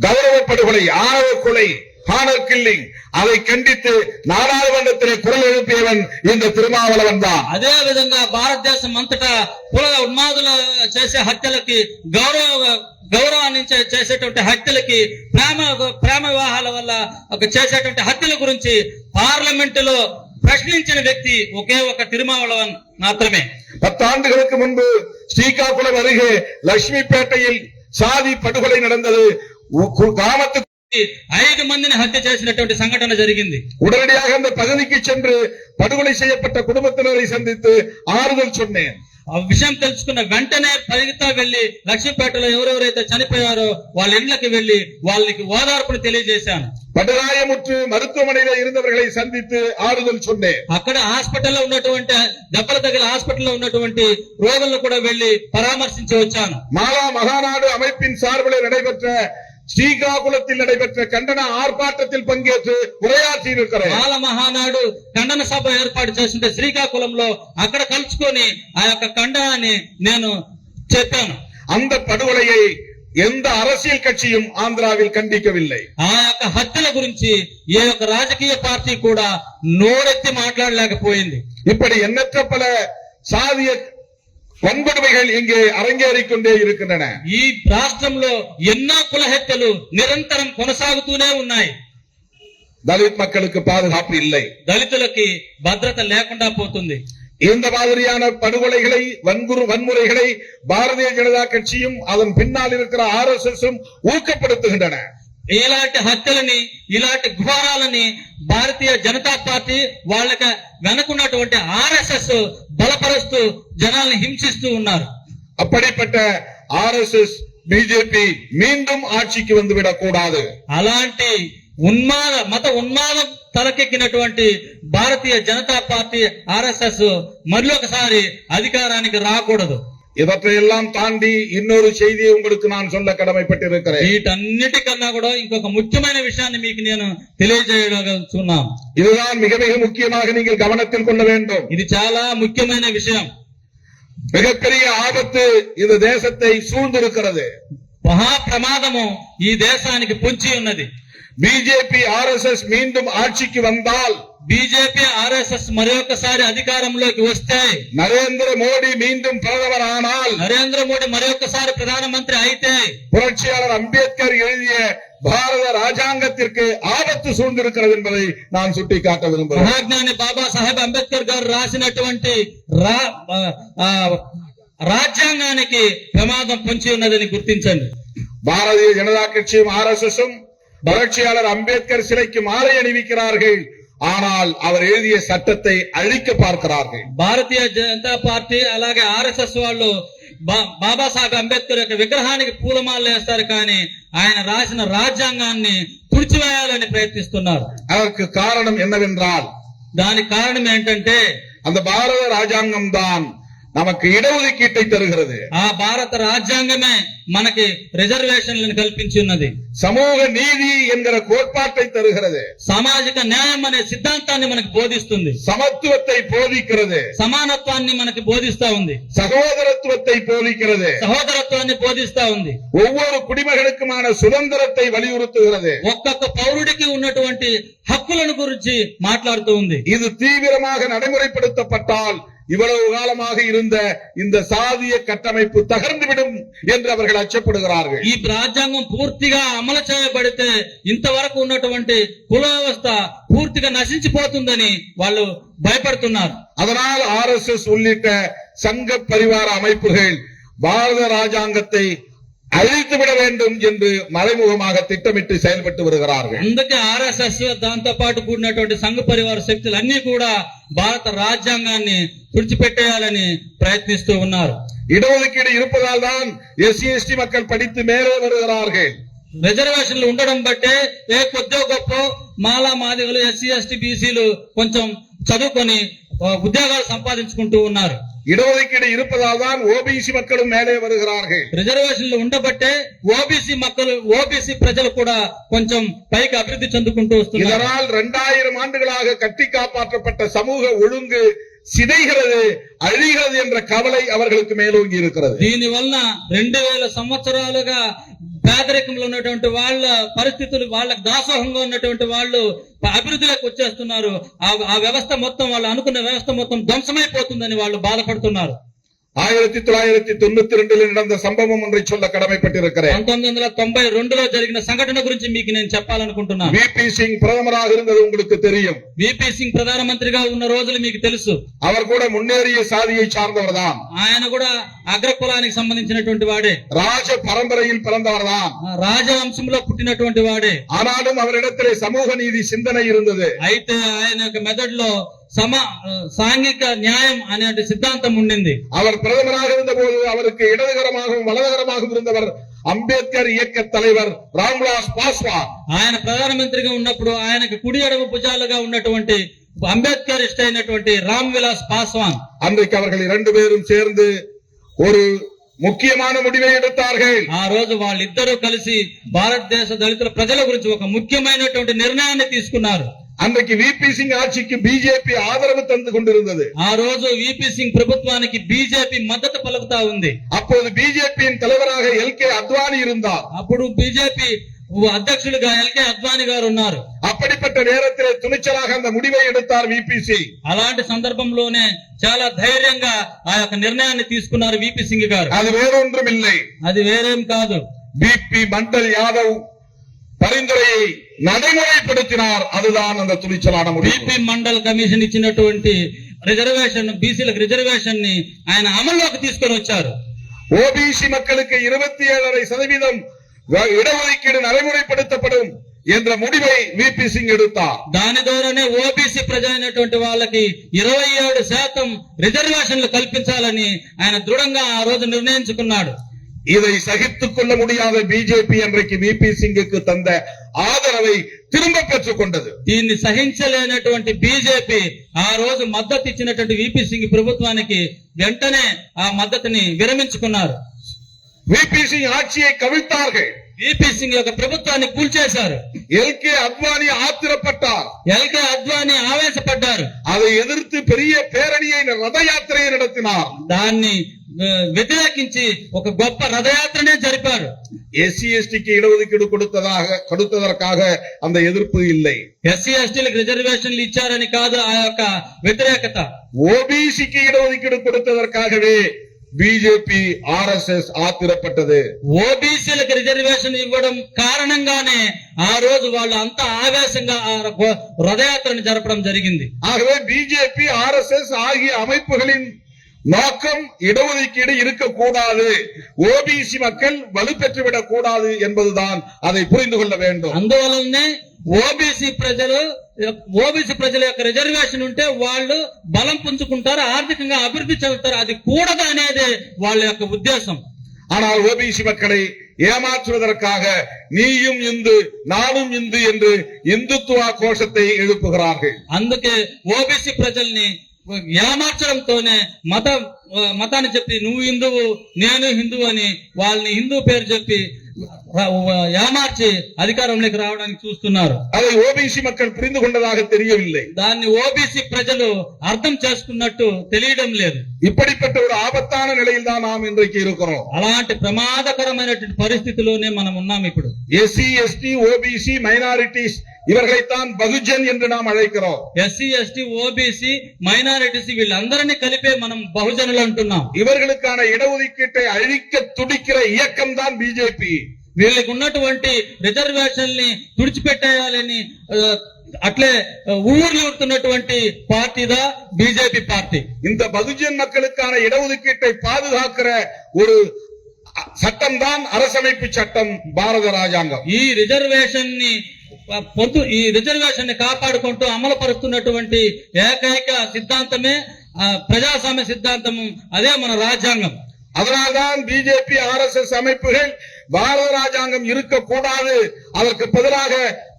கௌரவ படுகொலை, ஆணவ கொலை, ஹானர் கில்லிங், அதை கண்டித்து நாடாளுமன்றத்திலே குரல் எழுப்பியவன் இந்த திருமாவளவன் தான். అదే విధంగా భారతదేశం అంతటా కుల ఉన్మాదులు చేసే హత్యలకి, గౌరవాన్ని చేసేటువంటి హత్యలకి, ప్రేమ వివాహాల వల్ల చేసేటువంటి హత్యల గురించి పార్లమెంటులో ప్రశ్నించిన వ్యక్తి ఒకే ఒక తిరుమావళవన్ మాత్రమే. 10 ஆண்டுகளுக்கு முன்பு ஸ்ரீகாகுளம் அருகே லட்சுமிப்பேட்டையில் சாதி படுகொலை நடந்தது. கிராமத்து 5 మందిని హత్య చేసినటువంటి సంఘటన జరిగింది. உடனடியாக அந்த பகுதிக்கு சென்று படுகொலை செய்யப்பட்ட குடும்பத்தினரை சந்தித்து ஆறுதல் சொன்னேன். ఆ విషయం తెలుసుకున్న వెంటనే పరిగెత్తా వెళ్లి లక్ష్మీపేటలో ఎవరెవరైతే చనిపోయారో వాళ్ళ ఇళ్లకి వెళ్లి వాళ్ళకి ఓదార్పును తెలియజేశాను. படுகாயமுற்று மருத்துவமனையில இருந்தவர்களை சந்தித்து ஆறுதல் சொன்னேன். అక్కడ హాస్పిటల్లో ఉన్నటువంటి దెబ్బలు తగిలి హాస్పిటల్లో ఉన్నటువంటి రోగులను కూడా వెళ్లి పరామర్శించి వచ్చాను. மாலா மகாநாடு அமைப்பின் சார்பில் நடைபெற்ற శ్రీకాకుళத்தில் நடைபெற்ற கண்டன ஆர்ப்பாட்டத்தில் பங்கேற்று உரையாற்றி இருக்கிறேன். మాల మహానాడు ఖండన సభ ఏర్పాటు చేస్తుంటే శ్రీకాకుళంలో అక్కడ కలుసుకొని ఆ యొక్క ఖండనాన్ని నేను చెప్పాను. அந்த படுகொலையை எந்த அரசியல் கட்சியும் ஆந்திராவில் கண்டிக்கவில்லை. ఆ యొక్క హత్యల గురించి ఏ ఒక్క రాజకీయ పార్టీ కూడా నోరెత్తి మాట్లాడలేకపోయింది. இப்படி எண்ணற்ற பல சாதிய வன்கொடுமைகள் இங்கே அரங்கேறிக் கொண்டே இருக்கின்றன. ఈ రాష్ట్రంలో ఎన్నో కుల హత్యలు నిరంతరం కొనసాగుతూనే ఉన్నాయి. தலித் மக்களுக்கு பாதுகாப்பு இல்லை. దళితులకి భద్రత లేకుండా పోతుంది. இந்த மாதிரியான படுகொலைகளை, வன்முறைகளை பாரதிய ஜனதா கட்சியும் அதன் பின்னால் இருக்கிற RSSம் ஊக்கப்படுத்துகின்றன. ఇలాంటి హత్యలని, ఇలాంటి ఘోరాలని భారతీయ జనతా పార్టీ వాళ్ళకి వెనుకున్నటువంటి RSS బలపరుస్తూ జనాల్ని హింసిస్తూ ఉన్నారు. அப்படிப்பட்ட RSS பிஜேபி மீண்டும் ஆட்சிக்கு வந்துவிடக் கூடாது. అలాంటి మత ఉన్మాదం తలకెక్కినటువంటి భారతీయ జనతా పార్టీ RSS మరొకసారి అధికారానికి రాకూడదు. இவற்றையெல்லாம் தாண்டி இன்னொரு செய்தியை உங்களுக்கு நான் சொல்ல கடமைப்பட்டிருக்கிறேன். వీటన్నిటికన్నా కూడా ఇంకొక ముఖ్యమైన విషయాన్ని మీకు నేను తెలియజేయగలుగుతున్నాను. இதுதான் மிக மிக முக்கியமாக நீங்கள் கவனத்தில் கொள்ள வேண்டும். ఇది చాలా ముఖ్యమైన విషయం. மிகப்பெரிய ஆபத்து இந்த தேசத்தை சூழ்ந்திருக்கிறது. మహా ప్రమాదము ఈ దేశానికి పొంచి ఉన్నది. பிஜேபி RSS மீண்டும் ஆட்சிக்கு வந்தால், బీజేపీ RSS మరొకసారి అధికారంలోకి వస్తే, நரேந்திர மோடி மீண்டும் பிரதமர் ஆனால், నరేంద్ర మోడీ మరొకసారి ప్రధానమంత్రి అయితే, புரட்சியாளர் அம்பேத்கர் எழுதிய பாரத ராஜாங்கத்திற்கு ஆபத்து சூழ்ந்திருக்கிறது என்பதை நான் சுட்டிக்காட்ட விரும்புகிறேன். మహాజ్ఞాని బాబాసాహెబ్ అంబేద్కర్ గారు రాసినటువంటి రాజ్యాంగానికి ప్రమాదం పొంచి ఉన్నదని గుర్తించండి. பாரதிய ஜனதா கட்சியும் RSSம் புரட்சியாளர் அம்பேத்கர் சிலைக்கு மாலை அணிவிக்கிறார்கள். ஆனால் அவர் எழுதிய சட்டத்தை அழிக்க பார்க்கிறார்கள். భారతీయ జనతా పార్టీ అలాగే RSS వాళ్ళు బాబాసాహెబ్ అంబేద్కర్ యొక్క విగ్రహానికి పూలమాలలు వేస్తారు, కానీ ఆయన రాసిన రాజ్యాంగాన్ని తుడిచివేయాలని ప్రయత్నిస్తున్నారు. அதற்கு காரணம் என்னவென்றால், దానికి కారణం ఏంటంటే அந்த பாரத ராஜாங்கம் தான் நமக்கு இடஒதுக்கீட்டை தருகிறது. ఆ భారత రాజ్యాంగమే మనకి రిజర్వేషన్లను కల్పించి ఉన్నది. சமூக நீதி என்கிற கோட்பாட்டை தருகிறது. సామాజిక న్యాయం అనే సిద్ధాంతాన్ని మనకు బోధిస్తుంది. சமத்துவத்தை போதிக்கிறது. సమానత్వాన్ని మనకి బోధిస్తా ఉంది. சகோதரத்துவத்தை போதிக்கிறது. సహోదరత్వాన్ని బోధిస్తా ఉంది. ஒவ்வொரு குடிமகனுக்குமான சுதந்திரத்தை வலியுறுத்துகிறது. ఒక్కొక్క పౌరుడికి ఉన్నటువంటి హక్కులను గురించి మాట్లాడుతూ ఉంది. இது தீவிரமாக நடைமுறைப்படுத்தப்பட்டால் இவ்வளவு காலமாக இருந்த இந்த சாதிய கட்டமைப்பு தகர்ந்துவிடும் என்று அவர்கள் அச்சப்படுகிறார்கள். ఈ రాజ్యాంగం పూర్తిగా అమలు చేయబడితే ఇంతవరకు ఉన్నటువంటి కుల వ్యవస్థ పూర్తిగా నశించిపోతుందని వాళ్ళు భయపడుతున్నారు. அதனால் RSS உள்ளிட்ட சங்க பரிவார அமைப்புகள் பாரத ராஜாங்கத்தை அழித்துவிட வேண்டும் என்று மறைமுகமாக திட்டமிட்டு செயல்பட்டு வருகிறார்கள். అందుకే RSS దాంతో పాటు కూడినటువంటి సంఘ పరివార శక్తులు అన్ని కూడా భారత రాజ్యాంగాన్ని తుడిచిపెట్టేయాలని ప్రయత్నిస్తూ ఉన్నారు. இடஒதுக்கீடு இருப்பதால் தான் SC/ST மக்கள் படித்து மேலே வருகிறார்கள். రిజర్వేషన్లు ఉండడం బట్టే కొద్దో గొప్ప మాలా మాదిగలు SC/ST BCలు కొంచెం చదువుకొని ఉద్యోగాలు సంపాదించుకుంటూ ఉన్నారు. இடஒதுக்கீடு இருப்பதால் தான் ஓபிசி மக்களும் மேலே வருகிறார்கள். రిజర్వేషన్లు ఉండబట్టే ఓబీసీ ప్రజలు కూడా కొంచెం పైకి అభివృద్ధి చెందుకుంటూ వస్తున్నారు. இதனால் 2000 ஆண்டுகளாக கட்டி காப்பாற்றப்பட்ட சமூக ஒழுங்கு சிதைகிறது, அழிகிறது என்ற கவலை அவர்களுக்கு மேலோங்கி இருக்கிறது. దీని వలన 2000 సంవత్సరాలుగా పేదరికంలో ఉన్నటువంటి వాళ్ళ పరిస్థితులు, వాళ్ళకి దాసోహంగా ఉన్నటువంటి వాళ్ళు అభివృద్ధిలోకి వచ్చేస్తున్నారు. ఆ వ్యవస్థ మొత్తం, వాళ్ళు అనుకున్న వ్యవస్థ మొత్తం ధ్వంసమైపోతుందని వాళ్ళు బాధపడుతున్నారు. 1992 நடந்த சம்பவம் ஒன்றை சொல்ல கடமைப்பட்டிருக்கிறேன். 1992లో జరిగిన సంఘటన గురించి మీకు నేను చెప్పాలనుకుంటున్నాను. విపి సింగ్ பிரதமராக இருந்தது உங்களுக்கு தெரியும். విపి సింగ్ ప్రధానమంత్రిగా ఉన్న రోజులు మీకు తెలుసు. அவர் கூட முன்னேறிய சாதியை சார்ந்தவர் தான். ఆయన కూడా అగ్రకులానికి సంబంధించినటువంటి వాడే. ராஜ பரம்பரையில் பிறந்தவர் தான். రాజవంశంలో పుట్టినటువంటి వాడే. ஆனாலும் அவரிடத்திலே சமூக நீதி சிந்தனை இருந்தது. అయితే ఆయన యొక్క మెదడులో సాంఘిక న్యాయం అనే సిద్ధాంతం ఉండింది. அவர் பிரதமராக இருந்தபோது அவருக்கு இடதுகரமாகவும் வலதுகரமாகவும் இருந்தவர் అంబేద్కర్ ఇయక్క தலைவர் రామ్విలాస్ పాస్వాన్. ఆయన ప్రధానమంత్రిగా ఉన్నప్పుడు ఆయనకు కుడి ఎడమ భుజాలుగా ఉన్నటువంటి అంబేద్కరిస్ట్ అయినటువంటి రామ్ విలాస్ పాస్వాన్. அன்றைக்கு அவர்கள் 2 பேரும் சேர்ந்து ஒரு ముఖ్యమైన முடிவை எடுத்தார்கள். ఆ రోజు వాళ్ళిద్దరూ కలిసి భారతదేశ దళితుల ప్రజల గురించి ఒక ముఖ్యమైనటువంటి నిర్ణయాన్ని తీసుకున్నారు. அன்றைக்கு விபி சிங் ஆட்சிக்கு பிஜேபி ஆதரவு தந்து கொண்டிருந்தது. ఆ రోజు విపి సింగ్ ప్రభుత్వానికి బీజేపీ మద్దతు పలుకుతా ఉంది. அப்போது பிஜேபியின் தலைவராக எல்கே அத்வானி இருந்தார். అప్పుడు బీజేపీ అధ్యక్షులుగా ఎల్కే అద్వానీ గారు ఉన్నారు. அப்படிப்பட்ட நேரத்திலே துணிச்சலாக அந்த முடிவை எடுத்தார் விபி சிங். అలాంటి సందర్భంలోనే చాలా ధైర్యంగా ఆ యొక్క నిర్ణయాన్ని తీసుకున్నారు విపి సింగ్ గారు. அது வேறொன்றும் இல்லை, అది వేరేం కాదు. பிபி மண்டல் யாதவ் பரிந்துரையை நடைமுறைப்படுத்தினார். அதுதான் அந்த துணிச்சலான முடிவு. బిపి మండల్ కమిషన్ ఇచ్చినటువంటి రిజర్వేషన్, బీసీలకు రిజర్వేషన్ ని ఆయన అమల్లోకి తీసుకొని వచ్చారు. ஓபிசி மக்களுக்கு 27.5% இடஒதுக்கீடு நடைமுறைப்படுத்தப்படும் என்ற முடிவை விபி சிங் எடுத்தார். దాని ద్వారానే ఓబీసీ ప్రజలైనటువంటి వాళ్ళకి 27% రిజర్వేషన్లు కల్పించాలని ఆయన దృఢంగా ఆ రోజు నిర్ణయించుకున్నాడు. இதை சகித்துக் கொள்ள முடியாத பிஜேபி அன்றைக்கு விபி சிங்குக்கு தந்த ఆదరவை తిరిగి పెట్టుకొండదు. దీన్ని సహించలేనటువంటి బీజేపీ ఆ రోజు మద్దతు ఇచ్చినటువంటి విపి సింగ్ ప్రభుత్వానికి వెంటనే ఆ మద్దతుని విరమించుకున్నారు. విపి సింగ్ ఆட்சியை கவிழ்த்தார்கள். విపి సింగ్ యొక్క ప్రభుత్వాన్ని కూల్చేశారు. எல்கே அத்வானி ஆத்திரப்பட்டார். ఎల్కే అద్వానీ ఆవేశపడ్డారు. அதை எதிர்த்து பெரிய பேரணியை ரத யாத்திரையை நடத்தினார். దాన్ని వ్యతిరేకించి ఒక గొప్ప రథయాత్రనే జరిపారు. எஸ்சி எஸ்டிக்கு இடஒதுக்கீடு கொடுத்ததற்காக அந்த எதிர்ப்பு இல்லை. ఎస్సీ ఎస్టీలకు రిజర్వేషన్లు ఇచ్చారని కాదు ఆ యొక్క వ్యతిరేకత. ஓபிசிக்கு இடஒதுக்கீடு கொடுத்ததற்காகவே பிஜேபி ஆர்எஸ்எஸ் ஆத்திரப்பட்டது. ఓబీసీలకు రిజర్వేషన్ ఇవ్వడం కారణంగానే ఆ రోజు వాళ్ళు అంత ఆవేశంగా రథయాత్రను జరపడం జరిగింది. ஆகவே பிஜேபி ஆர்எஸ்எஸ் ஆகிய அமைப்புகளின் நோக்கம் இடஒதுக்கீடு இருக்கக்கூடாது, ஓபிசி மக்கள் வலுப்பெற்றுவிடக் கூடாது என்பதுதான். அதை புரிந்து கொள்ள வேண்டும். అందువలనే ఓబీసీ ప్రజల యొక్క రిజర్వేషన్ ఉంటే వాళ్ళు బలం పుంజుకుంటారు, ఆర్థికంగా అభివృద్ధి చెందుతారు. అది కూడదు అనేది వాళ్ళ యొక్క ఉద్దేశం. ஆனால் ஓபிசி மக்களை ஏமாற்றுவதற்காக நீயும் இந்து நானும் இந்து என்று இந்துத்துவ கோஷத்தை எழுப்புகிறார்கள். అందుకే ఓబీసీ ప్రజల్ని ఏమార్చడంతోనే మతాన్ని చెప్పి నువ్వు హిందువు నేను హిందువు అని వాళ్ళని హిందూ పేరు చెప్పి ఏమార్చి అధికారంలోకి రావడానికి చూస్తున్నారు. அதை ஓபிசி மக்கள் புரிந்து கொண்டதாக தெரியவில்லை. దాన్ని ఓబీసీ ప్రజలు అర్థం చేసుకున్నట్టు తెలియడం లేదు. இப்படிப்பட்ட ஒரு ஆபத்தான நிலையில் தான் நாம் இன்றைக்கு இருக்கிறோம். అలాంటి ప్రమాదకరమైనటువంటి పరిస్థితిలోనే మనం ఉన్నాం ఇప్పుడు. எஸ்சி எஸ்டி ஓபிசி மைனாரிட்டிஸ் இவர்களைத்தான் பகுஜன் என்று நாம் அழைக்கிறோம். ఎస్సీ ఎస్టీ ఓబీసీ మైనారిటీస్ వీళ్ళందరినీ కలిపే మనం బహుజనులు అంటున్నాం. இவர்களுக்கான இடஒதுக்கீட்டை அழிக்க துடிக்கிற இயக்கம் தான் பிஜேபி. వీళ్ళకి ఉన్నటువంటి రిజర్వేషన్ని తుడిచిపెట్టేయాలని అట్లే ఊర్లూరుతున్నటువంటి పార్టీదా బీజేపీ పార్టీ. இந்த பகுஜன் மக்களுக்கான இடஒதுக்கீட்டை பாதுகாக்கிற ஒரு சட்டம் தான் அரசமைப்பு சட்டம், பாரத ராஜாங்கம். ఈ రిజర్వేషన్ ని కాపాడుకుంటూ అమలు పరుస్తున్నటువంటి ఏకైక సిద్ధాంతమే ప్రజాస్వామ్య సిద్ధాంతము, అదే మన రాజ్యాంగం. அதனால்தான் பிஜேபி ஆர்எஸ்எஸ் அமைப்புகள் பாரத ராஜாங்கம் இருக்கக்கூடாது, அதற்கு பதிலாக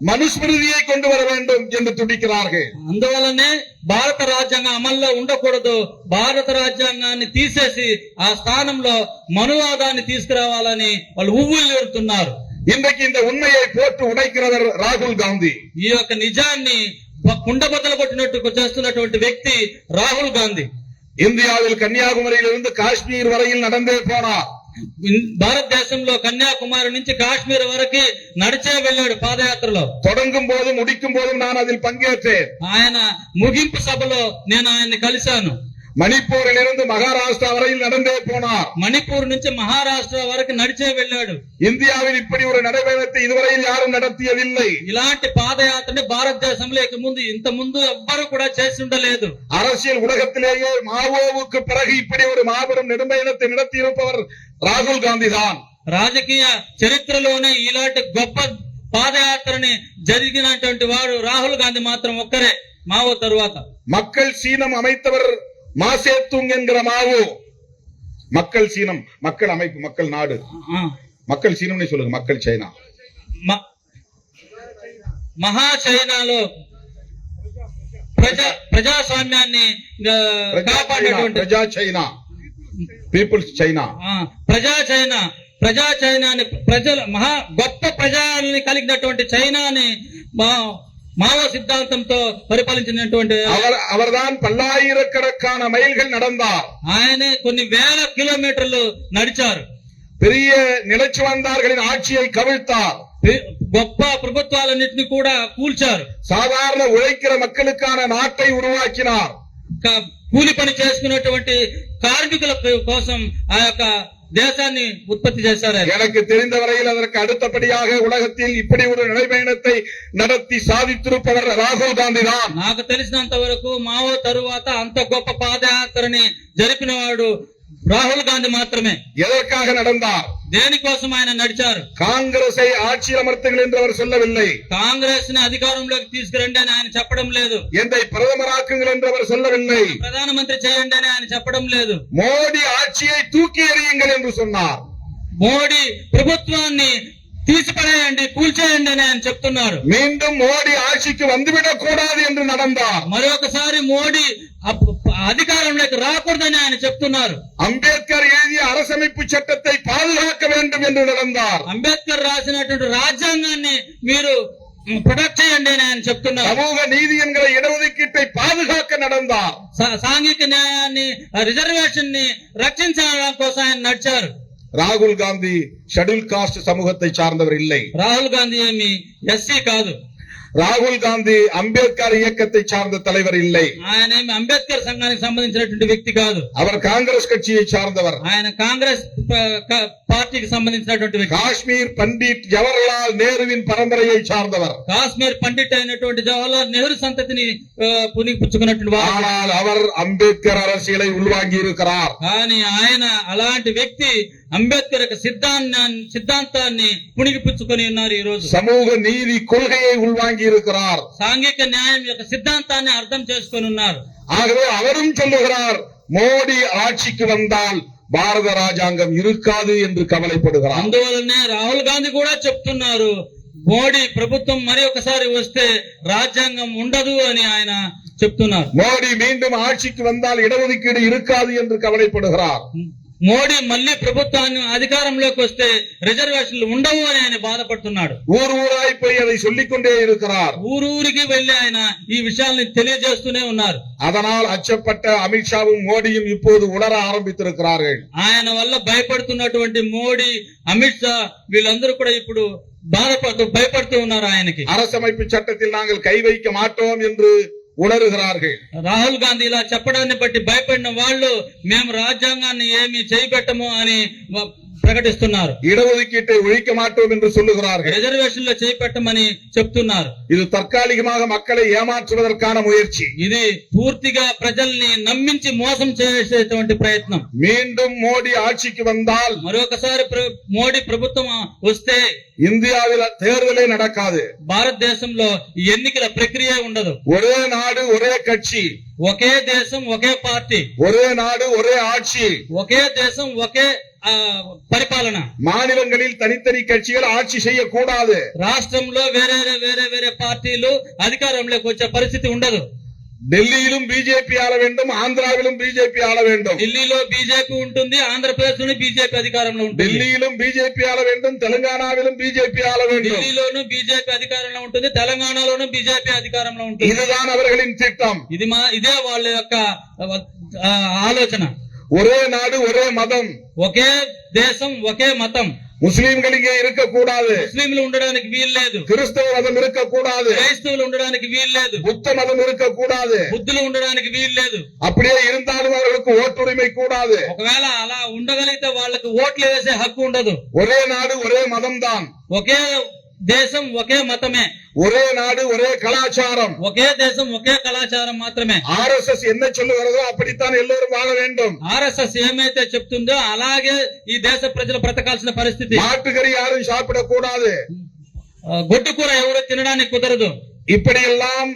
మనుస్మృతిயை கொண்டு வர வேண்டும் என்று துடிக்கிறார்கள். అందువల్లనే భారత రాజ్యాంగం అమల్లో ఉండకూడదు, భారత రాజ్యాంగాన్ని తీసేసి ఆ స్థానంలో మనువాదాన్ని తీసుకురావాలని వాళ్ళు ఉవ్విళ్ళూరుతున్నారు. இன்றைக்கு இந்த உண்மையை போட்டு உடைக்கிறவர் ராகுல் காந்தி. ఈ యొక్క నిజాన్ని కుండబద్దలు కొట్టినట్టు చేస్తున్నటువంటి వ్యక్తి రాహుల్ గాంధీ. இந்தியாவில் கன்னியாகுமரியிலிருந்து காஷ்மீர் வரையில் நடந்தே போனார். భారతదేశంలో కన్యాకుమారి నుంచి కాశ్మీర్ వరకు నడిచే వెళ్ళాడు పాదయాత్రలో. தொடங்கும் போதும் முடிக்கும் போதும் நான் அதில் பங்கேற்றேன். ఆయన ముగింపు సభలో నేను ఆయన్ని కలిశాను. மணிப்பூரில் இருந்து மகாராஷ்டிரா வரையில் நடந்தே போனார். మణిపూర్ నుంచి మహారాష్ట్ర వరకు నడిచే వెళ్ళాడు. இந்தியாவில் இப்படி ஒரு நடைபயணத்தை இதுவரையில் யாரும் நடத்தியதில்லை. ఇలాంటి పాదయాత్రని భారతదేశంలో ఇంత ముందు ఎవ్వరు కూడా చేసి ఉండలేదు. அரசியல் உலகத்திலேயே மாவோவுக்கு பிறகு இப்படி ஒரு மாபெரும் நெடும்பயணத்தை நடத்தியிருப்பவர் ராகுல் காந்தி தான். రాజకీయ చరిత్రలోనే ఇలాంటి గొప్ప పాదయాత్రని జరిగినటువంటి వాడు రాహుల్ గాంధీ మాత్రం ఒక్కరే మావో తరువాత. மக்கள் சீனம் அமைத்தவர் மாசேத்துங் என்கிற மாவோ. மக்கள் சீனம், மக்கள் அமைப்பு, மக்கள் நாடு, மக்கள் சீனம் சொல்லுங்க, மக்கள் சைனா. మహా చైనాలో ప్రజాస్వామ్యాన్ని కాపాడేటువంటి ప్రజా చైనా, పీపుల్స్ చైనా, ప్రజా చైనాని ప్రజల మహా గొప్ప ప్రజల్ని కలిగినటువంటి చైనాని మావో సిద్ధాంతంతో పరిపాలించినటువంటి அவர்தான் பல்லாயிரக்கணக்கான மைல்கள் நடந்தார். ఆయనే కొన్ని వేల కిలోమీటర్లు నడిచారు. பெரிய நிலைச்சு வந்தார்களின் ஆட்சியை கவிழ்த்தார். గొప్ప ప్రభుత్వాలన్నింటినీ కూడా కూల్చారు. సాధారణ ఉழைக்கிற மக்களுக்கான நாட்டை உருவாக்கினார். కూలి పని చేసుకున్నటువంటి కార్మికుల కోసం ఆ యొక్క దేశాన్ని ఉత్పత్తి చేశారు. எனக்கு தெரிந்த வரையில் அதற்கு அடுத்தபடியாக உலகத்தில் இப்படி ஒரு நடைபயணத்தை நடத்தி சாதித்திருப்பவர் ராகுல் காந்தி தான். నాకు తెలిసినంత వరకు మావో తరువాత అంత గొప్ప పాదయాత్రని జరిపినవాడు రాహుల్ గాంధీ మాత్రమే. எதற்காக நடந்தார்? దేనికోసం ఆయన నడిచారు? కాంగ్రెస్ ఆட்சியில் అమర్த்துங்கள் என்று அவர் சொல்லவில்லை. కాంగ్రెస్ ని అధికారంలోకి తీసుకురండి అని ఆయన చెప్పడం లేదు. என்னை பிரதமராக்குங்கள் என்று அவர் சொல்லவில்லை. ప్రధానమంత్రి చేయండి అని ఆయన చెప్పడం లేదు. మోడీ ఆட்சியை தூக்கி எறியுங்கள் என்று சொன்னார். మోడీ ప్రభుత్వాన్ని తీసిపడేయండి, కూల్చేయండి అని ఆయన చెప్తున్నారు. மீண்டும் మోడీ ఆட்சிக்கு வந்துவிடக் கூடாது என்று நடந்தார். మరొకసారి మోడీ అధికారంలోకి రాకూడదని ఆయన చెప్తున్నారు. అంబేద్కర్ எழுதிய அரசமைப்பு சட்டத்தை பாதுகாக்க வேண்டும் என்று நடந்தார். అంబేద్కర్ రాసినటువంటి రాజ్యాంగాన్ని మీరు ప్రొటెక్ట్ చేయండి అని ఆయన చెప్తున్నారు. சமூக நீதி என்கிற இடஒதுக்கீட்டை பாதுகாக்க நடந்தார். సాంఘిక న్యాయాన్ని, రిజర్వేషన్ ని రక్షించడం కోసం ఆయన నడిచారు. ராகுல் காந்தி ஷெட்யூல் காஸ்ட் சமூகத்தை சார்ந்தவர் இல்லை. రాహుల్ గాంధీ ఏమి ఎస్సీ కాదు. ராகுல் காந்தி அம்பேத்கர் இயக்கத்தை சார்ந்த தலைவர் இல்லை. ఆయన ఏమి అంబేద్కర్ సంఘానికి సంబంధించినటువంటి వ్యక్తి కాదు. அவர் காங்கிரஸ் கட்சியை சார்ந்தவர். ఆయన కాంగ్రెస్ పార్టీకి సంబంధించినటువంటి వ్యక్తి. காஷ்மீர் பண்டிட் ஜவஹர்லால் நேருவின் பரம்பரையை சார்ந்தவர். కాశ్మీర్ పండిట్ అయినటువంటి జవహర్లాల్ నెహ్రూ సంతతిని పుణిపుచ్చుకున్నటువంటి వారు. ஆனால் அவர் அம்பேத்கர் அரசியலை உள்வாங்கி இருக்கிறார். కానీ ఆయన అలాంటి వ్యక్తి అంబేద్కర్ యొక్క సిద్ధాంతాన్ని పుణిగిపుచ్చుకొని ఉన్నారు. ఈ రోజు சமூக நீதி கொள்கையை உள்வாங்கி இருக்கிறார். సాంఘిక న్యాయం యొక్క సిద్ధాంతాన్ని అర్థం చేసుకొని ఉన్నారు. ஆகவே அவரும் சொல்லுகிறார், மோடி ஆட்சிக்கு வந்தால் பாரத ராஜாங்கம் இருக்காது என்று கவலைப்படுகிறார். అందువల్లనే రాహుల్ గాంధీ కూడా చెప్తున్నారు, మోడీ ప్రభుత్వం మరి ఒకసారి వస్తే రాజ్యాంగం ఉండదు అని ఆయన చెప్తున్నారు. மோடி மீண்டும் ஆட்சிக்கு வந்தால் இடஒதுக்கீடு இருக்காது என்று கவலைப்படுகிறார். మోడీ మళ్లీ ప్రభుత్వాన్ని అధికారంలోకి వస్తే రిజర్వేషన్లు ఉండవు అని ఆయన బాధపడుతున్నాడు. ஊர் ஊராய் போய் அதை சொல்லிக் கொண்டே இருக்கிறார். ఊరూరికి వెళ్లి ఆయన ఈ విషయాల్ని తెలియజేస్తూనే ఉన్నారు. அதனால் அச்சப்பட்ட அமித்ஷாவும் மோடியும் இப்போது உணர ஆரம்பித்திருக்கிறார்கள். ఆయన వల్ల భయపడుతున్నటువంటి మోడీ, అమిత్ షా వీళ్ళందరూ కూడా ఇప్పుడు భయపడుతూ ఉన్నారు ఆయనకి. அரசமைப்பு சட்டத்தில் நாங்கள் கை வைக்க மாட்டோம் என்று ఉణరుகிறார்கள். రాహుల్ గాంధీ ఇలా చెప్పడాన్ని బట్టి భయపడిన వాళ్ళు మేము రాజ్యాంగాన్ని ఏమి చేయబెట్టము అని ప్రకటిస్తున్నారు. இடஒதுக்கீட்டை ஒழிக்க மாட்டோம் என்று சொல்லுகிறார்கள். రిజర్వేషన్ లో చేపెట్టమని చెప్తున్నారు. இது தற்காலிகமாக மக்களை ஏமாற்றுவதற்கான முயற்சி. ఇది పూర్తిగా ప్రజల్ని నమ్మించి మోసం చేసేటువంటి ప్రయత్నం. மீண்டும் மோடி ஆட்சிக்கு வந்தால், మరొకసారి మోడీ ప్రభుత్వం వస్తే இந்தியாவில் தேர்தலே நடக்காது. భారతదేశంలో ఎన్నికల ప్రక్రియ ఉండదు. ஒரே நாடு ஒரே கட்சி, ఒకే దేశం ఒకే పార్టీ, ஒரே நாடு ஒரே ஆட்சி, ఒకే దేశం ఒకే పరిపాలన. மாநிலங்களில் தனித்தனி கட்சிகள் ஆட்சி செய்யக்கூடாது. రాష్ట్రంలో వేరే పార్టీలు అధికారంలోకి వచ్చే పరిస్థితి ఉండదు. டெல்லியிலும் பிஜேபி ஆள வேண்டும், ஆந்திராவிலும் பிஜேபி ஆள வேண்டும். ఢిల్లీలో బీజేపీ ఉంటుంది, ఆంధ్రప్రదేశ్ లోని బీజేపీ అధికారంలో ఉంటుంది. டெல்லியிலும் பிஜேபி ஆள வேண்டும், தெலுங்கானாவிலும் பிஜேபி ஆள வேண்டும். ఢిల్లీలోను బీజేపీ అధికారంలో ఉంటుంది, తెలంగాణలోను బీజేపీ అధికారంలో ఉంటుంది. இதுதான் அவர்களின் திட்டம். ఇదే వాళ్ళ యొక్క ఆలోచన. ஒரே நாடு ஒரே மதம், ఒకే దేశం ఒకే మతం. முஸ்லிம்கள் இங்கே இருக்கக்கூடாது, ముస్లింలు ఉండడానికి వీలు లేదు. கிறிஸ்தவ மதம் இருக்கக்கூடாது, క్రైస్తవులు ఉండడానికి వీలు లేదు. புத்த மதம் இருக்கக்கூடாது. బుద్ధులు ఉండడానికి వీలు లేదు. அப்படியே இருந்தாலும் அவர்களுக்கு ஓட்டுரிமை கூடாது. ఒకవేళ అలా ఉండగలిగితే వాళ్ళకి ఓట్లు వేసే హక్కు ఉండదు. ஒரே நாடு ஒரே மதம் தான், ఒకే దేశం ఒకే మతమే, ஒரே நாடு ஒரே கலாச்சாரம். ఒకే దేశం ఒకే కళాచారం మాత్రమే. RSS என்ன சொல்லுகிறதோ அப்படித்தான் எல்லோரும் வாழ வேண்டும். ఆర్ఎస్ఎస్ ఏమైతే చెప్తుందో అలాగే ఈ దేశ ప్రజలు బ్రతకాల్సిన పరిస్థితి. மாட்டுக்கறி யாரும் சாப்பிடக்கூடாது, గొడ్డు కూర ఎవరు తినడానికి కుదరదు. இப்படியெல்லாம்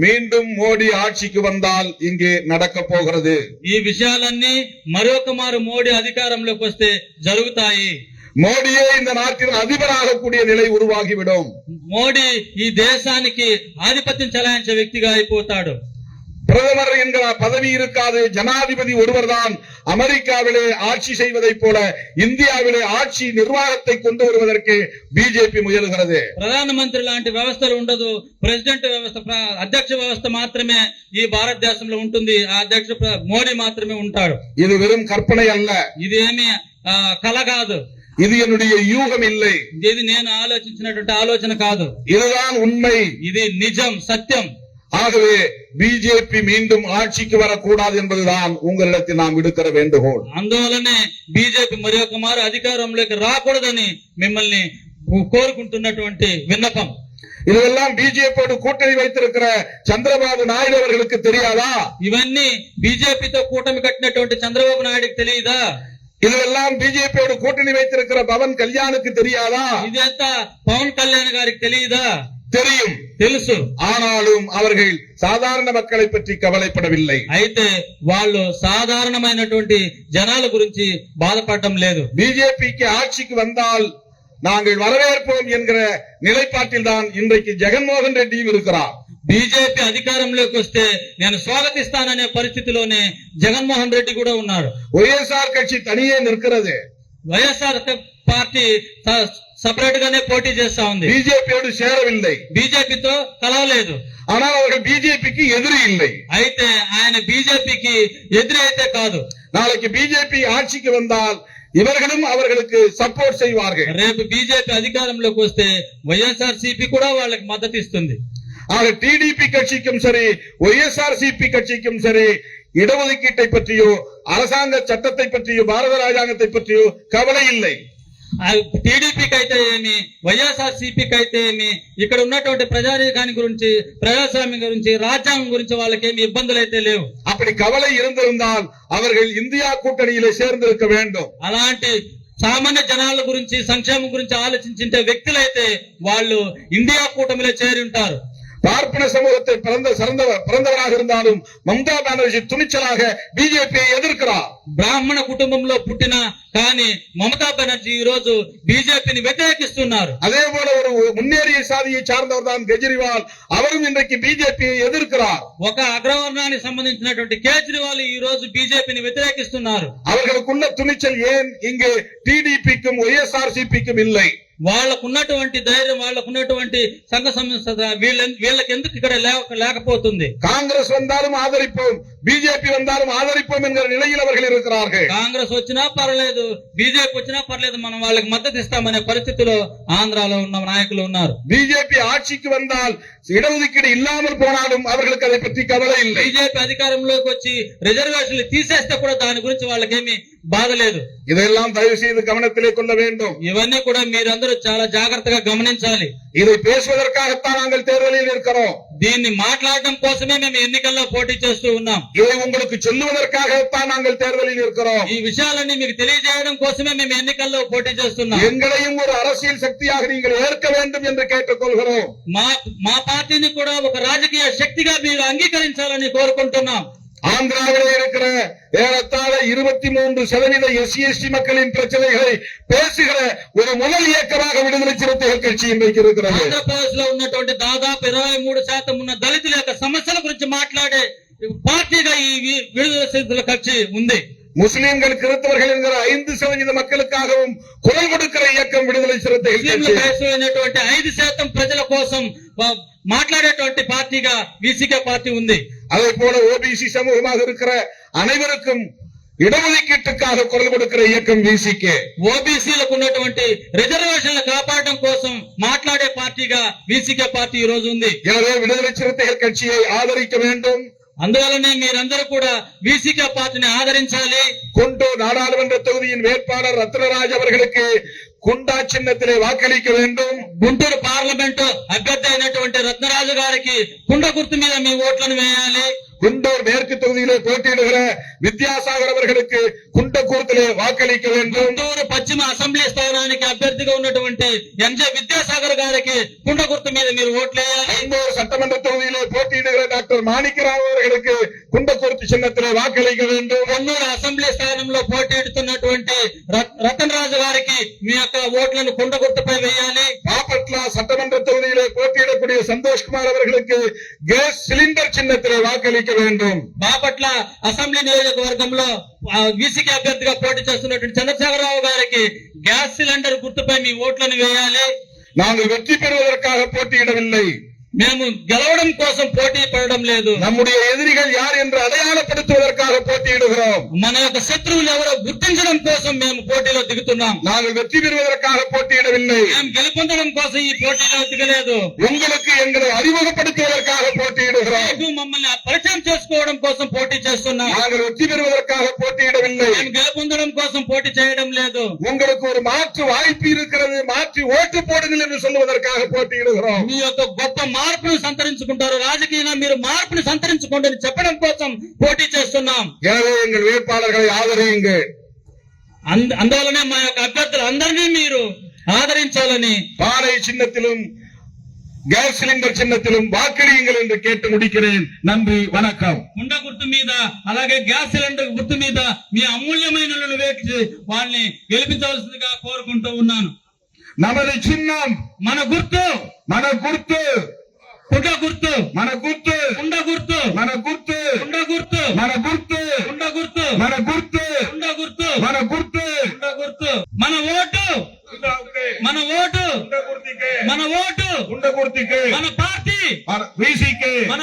மீண்டும் மோடி ஆட்சிக்கு வந்தால் இங்கே நடக்க போகிறது. ఈ విషయాలన్నీ మరొక మారు మోడీ అధికారంలోకి వస్తే జరుగుతాయి. மோடியே இந்த நாட்டின் அதிபராகக்கூடிய நிலை உருவாகிவிடும். మోడీ ఈ దేశానికి ఆధిపత్యం చెలాయించే వ్యక్తిగా అయిపోతాడు. பிரதமர் என்கிற பதவி இருக்காது, ஜனாதிபதி ஒருவர்தான் அமெரிக்காவிலே ஆட்சி செய்வதைப் போல இந்தியாவிலே ஆட்சி நிர்வாகத்தை கொண்டு வருவதற்கு பிஜேபி முயலுகிறது. ప్రధానమంత్రి లాంటి వ్యవస్థలు ఉండదు, ప్రెసిడెంట్ వ్యవస్థ, అధ్యక్ష వ్యవస్థ మాత్రమే ఈ భారతదేశంలో ఉంటుంది. ఆ అధ్యక్ష మోడీ మాత్రమే ఉంటాడు. இது வெறும் கற்பனை அல்ல, ఇది ఏమి కల కాదు, இது என்னுடைய யூகம் இல்லை, ఇది నేను ఆలోచించినటువంటి ఆలోచన కాదు. இதுதான் உண்மை, ఇది నిజం, సత్యం. ஆகவே பிஜேபி மீண்டும் ஆட்சிக்கு வரக்கூடாது என்பதுதான் உங்களிடத்தில் நாம் விடுக்கிற வேண்டுகோள். అందువలనే బీజేపీ మరి ఒక మారు అధికారంలోకి రాకూడదని మిమ్మల్ని కోరుకుంటున్నటువంటి విన్నపం. இதெல்லாம் பிஜேபியோடு கூட்டணி வைத்திருக்கிற சந்திரபாபு நாயுடு அவர்களுக்கு தெரியாதா? ఇవన్నీ బీజేపీతో కూటమి కట్టినటువంటి చంద్రబాబు నాయుడుకి తెలియదా? இதெல்லாம் பிஜேபியோடு கூட்டணி வைத்திருக்கிற பவன் கல்யாணுக்கு தெரியாதா? ఇదంతా పవన్ కళ్యాణ్ గారికి తెలియదా? தெரியும், తెలుసు. ஆனாலும் அவர்கள் சாதாரண மக்களை பற்றி கவலைப்படவில்லை. అయితే వాళ్ళు సాధారణమైనటువంటి జనాల గురించి బాధపడటం లేదు. பிஜேபிக்கு ஆட்சிக்கு வந்தால் நாங்கள் வரவேற்போம் என்கிற நிலைப்பாட்டில் தான் இன்றைக்கு ஜெகன்மோகன் ரெட்டியும் இருக்கிறார். బీజేపీ అధికారంలోకి వస్తే నేను స్వాగతిస్తాననే పరిస్థితిలోనే జగన్మోహన్ రెడ్డి కూడా ఉన్నాడు. ஒய்எஸ்ஆர் கட்சி தனியே நிற்கிறது, వైఎస్ఆర్ పార్టీ సపరేట్ గానే పోటీ చేస్తా ఉంది, பிஜேபியோடு சேரவில்லை. బీజేపీతో కలవలేదు. ஆனால் அவர்கள் பிஜேபிக்கு எதிரி இல்லை. అయితే ఆయన బీజేపీకి ఎదురు అయితే కాదు. நாளைக்கு பிஜேபி ஆட்சிக்கு வந்தால் இவர்களும் அவர்களுக்கு சப்போர்ட் செய்வார்கள். రేపు బీజేపీ అధికారంలోకి వస్తే వైఎస్ఆర్సీపీ కూడా వాళ్ళకి మద్దతు ఇస్తుంది. ஆக டிடிபி கட்சிக்கும் சரி, ஒய்எஸ்ஆர்சிபி கட்சிக்கும் சரி, இடஒதுக்கீட்டை பற்றியோ அரசாங்க சட்டத்தை பற்றியோ பாரத ராஜாங்கத்தை பற்றியோ கவலை இல்லை. టీడీపీకి అయితే ఏమి, వైఎస్ఆర్సీపీకి అయితే ఏమి, ఇక్కడ ఉన్నటువంటి ప్రజానీకాన్ని గురించి, ప్రజాస్వామ్యం గురించి, రాజ్యాంగం గురించి వాళ్ళకి ఏమి ఇబ్బందులు అయితే లేవు. அப்படி கவலை இருந்திருந்தால் அவர்கள் இந்தியா கூட்டணியிலே சேர்ந்திருக்க வேண்டும். అలాంటి సామాన్య జనాల గురించి, సంక్షేమం గురించి ఆలోచించే వ్యక్తులైతే వాళ్ళు ఇండియా కూటమిలో చేరి ఉంటారు. பார்ப்பன சமூகத்தை பிறந்தவராக இருந்தாலும் மம்தா பானர்ஜி துணிச்சலாக பிஜேபியை எதிர்க்கிறார். బ్రాహ్మణ కుటుంబంలో పుట్టిన కానీ మమతా బెనర్జీ ఈ రోజు బీజేపీని వ్యతిరేకిస్తున్నారు. அதே போல ஒரு முன்னேறிய சாதியை சார்ந்தவர் தான் கெஜ்ரிவால், அவரும் இன்றைக்கு பிஜேபியை எதிர்க்கிறார். ఒక అగ్రవర్ణానికి సంబంధించినటువంటి కేజ్రీవాల్ ఈ రోజు బీజేపీని వ్యతిరేకిస్తున్నారు. அவர்களுக்குள்ள துணிச்சல் ஏன் இங்கே டிடிபிக்கும் ஒய்எஸ்ஆர்சிபிக்கும் இல்லை? వాళ్ళకున్నటువంటి ధైర్యం, వాళ్ళకున్నటువంటి సంఘ సంస్థ వీళ్ళకి ఎందుకు ఇక్కడ లేకపోతుంది? காங்கிரஸ் வந்தாலும் ஆதரிப்போம், பிஜேபி வந்தாலும் ஆதரிப்போம் என்கிற நிலையில் அவர்கள் இருக்கிறார்கள். కాంగ్రెస్ వచ్చినా పర్లేదు, బీజేపీ వచ్చినా పర్లేదు, మనం వాళ్ళకి మద్దతు ఇస్తామనే పరిస్థితిలో ఆంధ్రాలో ఉన్న నాయకులు ఉన్నారు. பிஜேபி ஆட்சிக்கு வந்தால் இடஒதுக்கீடு இல்லாமல் போனாலும் அவர்களுக்கு அதை பற்றி கவலை இல்லை. బీజేపీ అధికారంలోకి వచ్చి రిజర్వేషన్లు తీసేస్తే కూడా దాని గురించి వాళ్ళకేమీ బాధ లేదు. இதெல்லாம் தயவு செய்து கவனத்திலே கொள்ள வேண்டும். ఇవన్నీ కూడా మీరందరూ చాలా జాగ్రత్తగా గమనించాలి. இதை பேசுவதற்காகத்தான் நாங்கள் தேர்தலில் இருக்கிறோம். దీన్ని మాట్లాడడం కోసమే మేము ఎన్నికల్లో పోటీ చేస్తూ ఉన్నాం. இதை உங்களுக்கு சொல்லுவதற்காகத்தான் நாங்கள் தேர்தலில் இருக்கிறோம். ఈ విషయాలన్నీ మీకు తెలియజేయడం కోసమే మేము ఎన్నికల్లో పోటీ చేస్తున్నాం. எங்களையும் ஒரு அரசியல் சக்தியாக நீங்கள் ஏற்க வேண்டும் என்று கேட்டுக்கொள்கிறோம். మా పార్టీని కూడా ఒక రాజకీయ శక్తిగా మీరు అంగీకరించాలని కోరుకుంటున్నాం. ஆந்திராவிலே இருக்கிற ஏறத்தாழ 23% SC/ST மக்களின் பிரச்சனைகளை பேசுகிற ஒரு முதல் இயக்கமாக விடுதலை சிறுத்தைகள் கட்சி இன்றைக்கு இருக்கிறது. ఆంధ్రప్రదేశ్ లో ఉన్నటువంటి దాదాపు 23% ఉన్న దళితుల యొక్క సమస్యల గురించి మాట్లాడే పార్టీగా ఈ విడుదల సిద్ధుల కక్షి ఉంది. முஸ்லிம்கள் கிறிஸ்தவர்கள் என்கிற 5% மக்களுக்காகவும் குரல் கொடுக்கிற இயக்கம் விடுதலை சிறுத்தைகள் கட்சி. అయినటువంటి 5% ప్రజల కోసం మాట్లాడేటువంటి పార్టీగా వీసీకే పార్టీ ఉంది. அதே போல OBC சமூகமாக இருக்கிற அனைவருக்கும் இடஒதுக்கீட்டுக்காக குரல் கொடுக்கிற இயக்கம் VCK. ఓబీసీలకు ఉన్నటువంటి రిజర్వేషన్లు కాపాడడం కోసం మాట్లాడే పార్టీగా వీసీకే పార్టీ ఈ రోజు ఉంది. எனவே விடுதலை சிறுத்தைகள் கட்சியை ஆதரிக்க வேண்டும். అందువల్లనే మీరందరూ కూడా వీసీకే పార్టీని ఆదరించాలి. குண்டூர் நாடாளுமன்ற தொகுதியின் வேட்பாளர் ரத்னராஜ் அவர்களுக்கு குண்டா சின்னத்திலே வாக்களிக்க வேண்டும். గుంటూరు పార్లమెంటు అభ్యర్థి అయినటువంటి రత్నరాజు గారికి కుండ గుర్తు మీద మీ ఓట్లను వేయాలి. குண்டூர் மேற்கு தொகுதியிலே போட்டியிடுகிற வித்யாசாகர் அவர்களுக்கு குண்டக்கூர்த்திலே வாக்களிக்க வேண்டும். గుంటూరు పశ్చిమ అసెంబ్లీ స్థానానికి అభ్యర్థిగా ఉన్నటువంటి ఎంజే విద్యాసాగర్ గారికి కుండ గుర్తు మీద మీరు ఓట్లేయాలి. ஐம்பூர் சட்டமன்ற தொகுதியிலே போட்டியிடுகிற டாக்டர் மாணிக்கராவ் அவர்களுக்கு குண்டக்கூர்த்தி சின்னத்திலே வாக்களிக்க வேண்டும். కొన్నూరు అసెంబ్లీ స్థానంలో పోటీడుతున్నటువంటి రతన్ రాజు గారికి మీ యొక్క ఓట్లను కుండ గుర్తుపై వేయాలి. பாப்பட்ல சட்டமன்ற தொகுதியிலே போட்டியிடக்கூடிய சந்தோஷ்குமார் அவர்களுக்கு கேஸ் சிலிண்டர் சின்னத்திலே வாக்களிக்க வேண்டும். బాపట్ల అసెంబ్లీ నియోజకవర్గంలో వీసీకే అభ్యర్థిగా పోటీ చేస్తున్నటువంటి చంద్రశేఖరరావు గారికి గ్యాస్ సిలిండర్ గుర్తుపై మీ ఓట్లను వేయాలి. நாங்கள் வெற்றி பெறுவதற்காக போட்டியிடவில்லை. మేము గెలవడం కోసం పోటీ పడడం లేదు. நம்முடைய எதிரிகள் யார் என்று அடையாளப்படுத்துவதற்காக போட்டியிடுகிறோம். మన యొక్క శత్రువులు ఎవరో గుర్తించడం కోసం మేము పోటీలో దిగుతున్నాం. நாங்கள் வெற்றி பெறுவதற்காக போட்டியிடவில்லை. మేము గెలుపొందడం కోసం ఈ పోటీలో దిగలేదు. உங்களுக்கு எங்களை அறிமுகப்படுத்துவதற்காக போட்டியிடுகிறோம். మీకు మమ్మల్ని పరిచయం చేసుకోవడం కోసం పోటీ చేస్తున్నాం. நாங்கள் வெற்றி பெறுவதற்காக போட்டியிடவில்லை. మేము గెలుపొందడం కోసం పోటీ చేయడం లేదు. உங்களுக்கு ஒரு மாற்று வாய்ப்பு இருக்கிறது, மாற்றி ஓட்டு போடுங்கள் என்று சொல்லுவதற்காக போட்டியிடுகிறோம். మీ యొక్క గొప్ప మార్పును సంతరించుకుంటారు, రాజకీయంగా మీరు మార్పును సంతరించుకోండి అని చెప్పడం కోసం పోటీ చేస్తున్నాం. எனவே எங்கள் வேட்பாளர்களை ஆதரியுங்கள். అందువలనే మా యొక్క అభ్యర్థులు అందరినీ మీరు ఆదరించాలని பானை சின்னத்திலும் கேஸ் சிலிண்டர் சின்னத்திலும் வாக்களியுங்கள் என்று கேட்டு முடிக்கிறேன். நன்றி, வணக்கம். కుండ గుర్తు మీద అలాగే గ్యాస్ సిలిండర్ గుర్తు మీద మీ అమూల్యమైన వేచి వాళ్ళని గెలిపించవలసిందిగా కోరుకుంటూ ఉన్నాను. நமது சின்னம் మన గుర్తు మన గుర్తు కుండ గుర్తు, మన గుర్తు కుండ గుర్తు, మన గుర్తు కుండ గుర్తు, మన గుర్తు కుండ గుర్తు, మన గుర్తు కుండ గుర్తు, మన గుర్తు కుండ గుర్తు. మన ఓటు, మన ఓటు, మన ఓటు, குண்டகுர்த்திக்கு మన పార్టీ, VCK, మన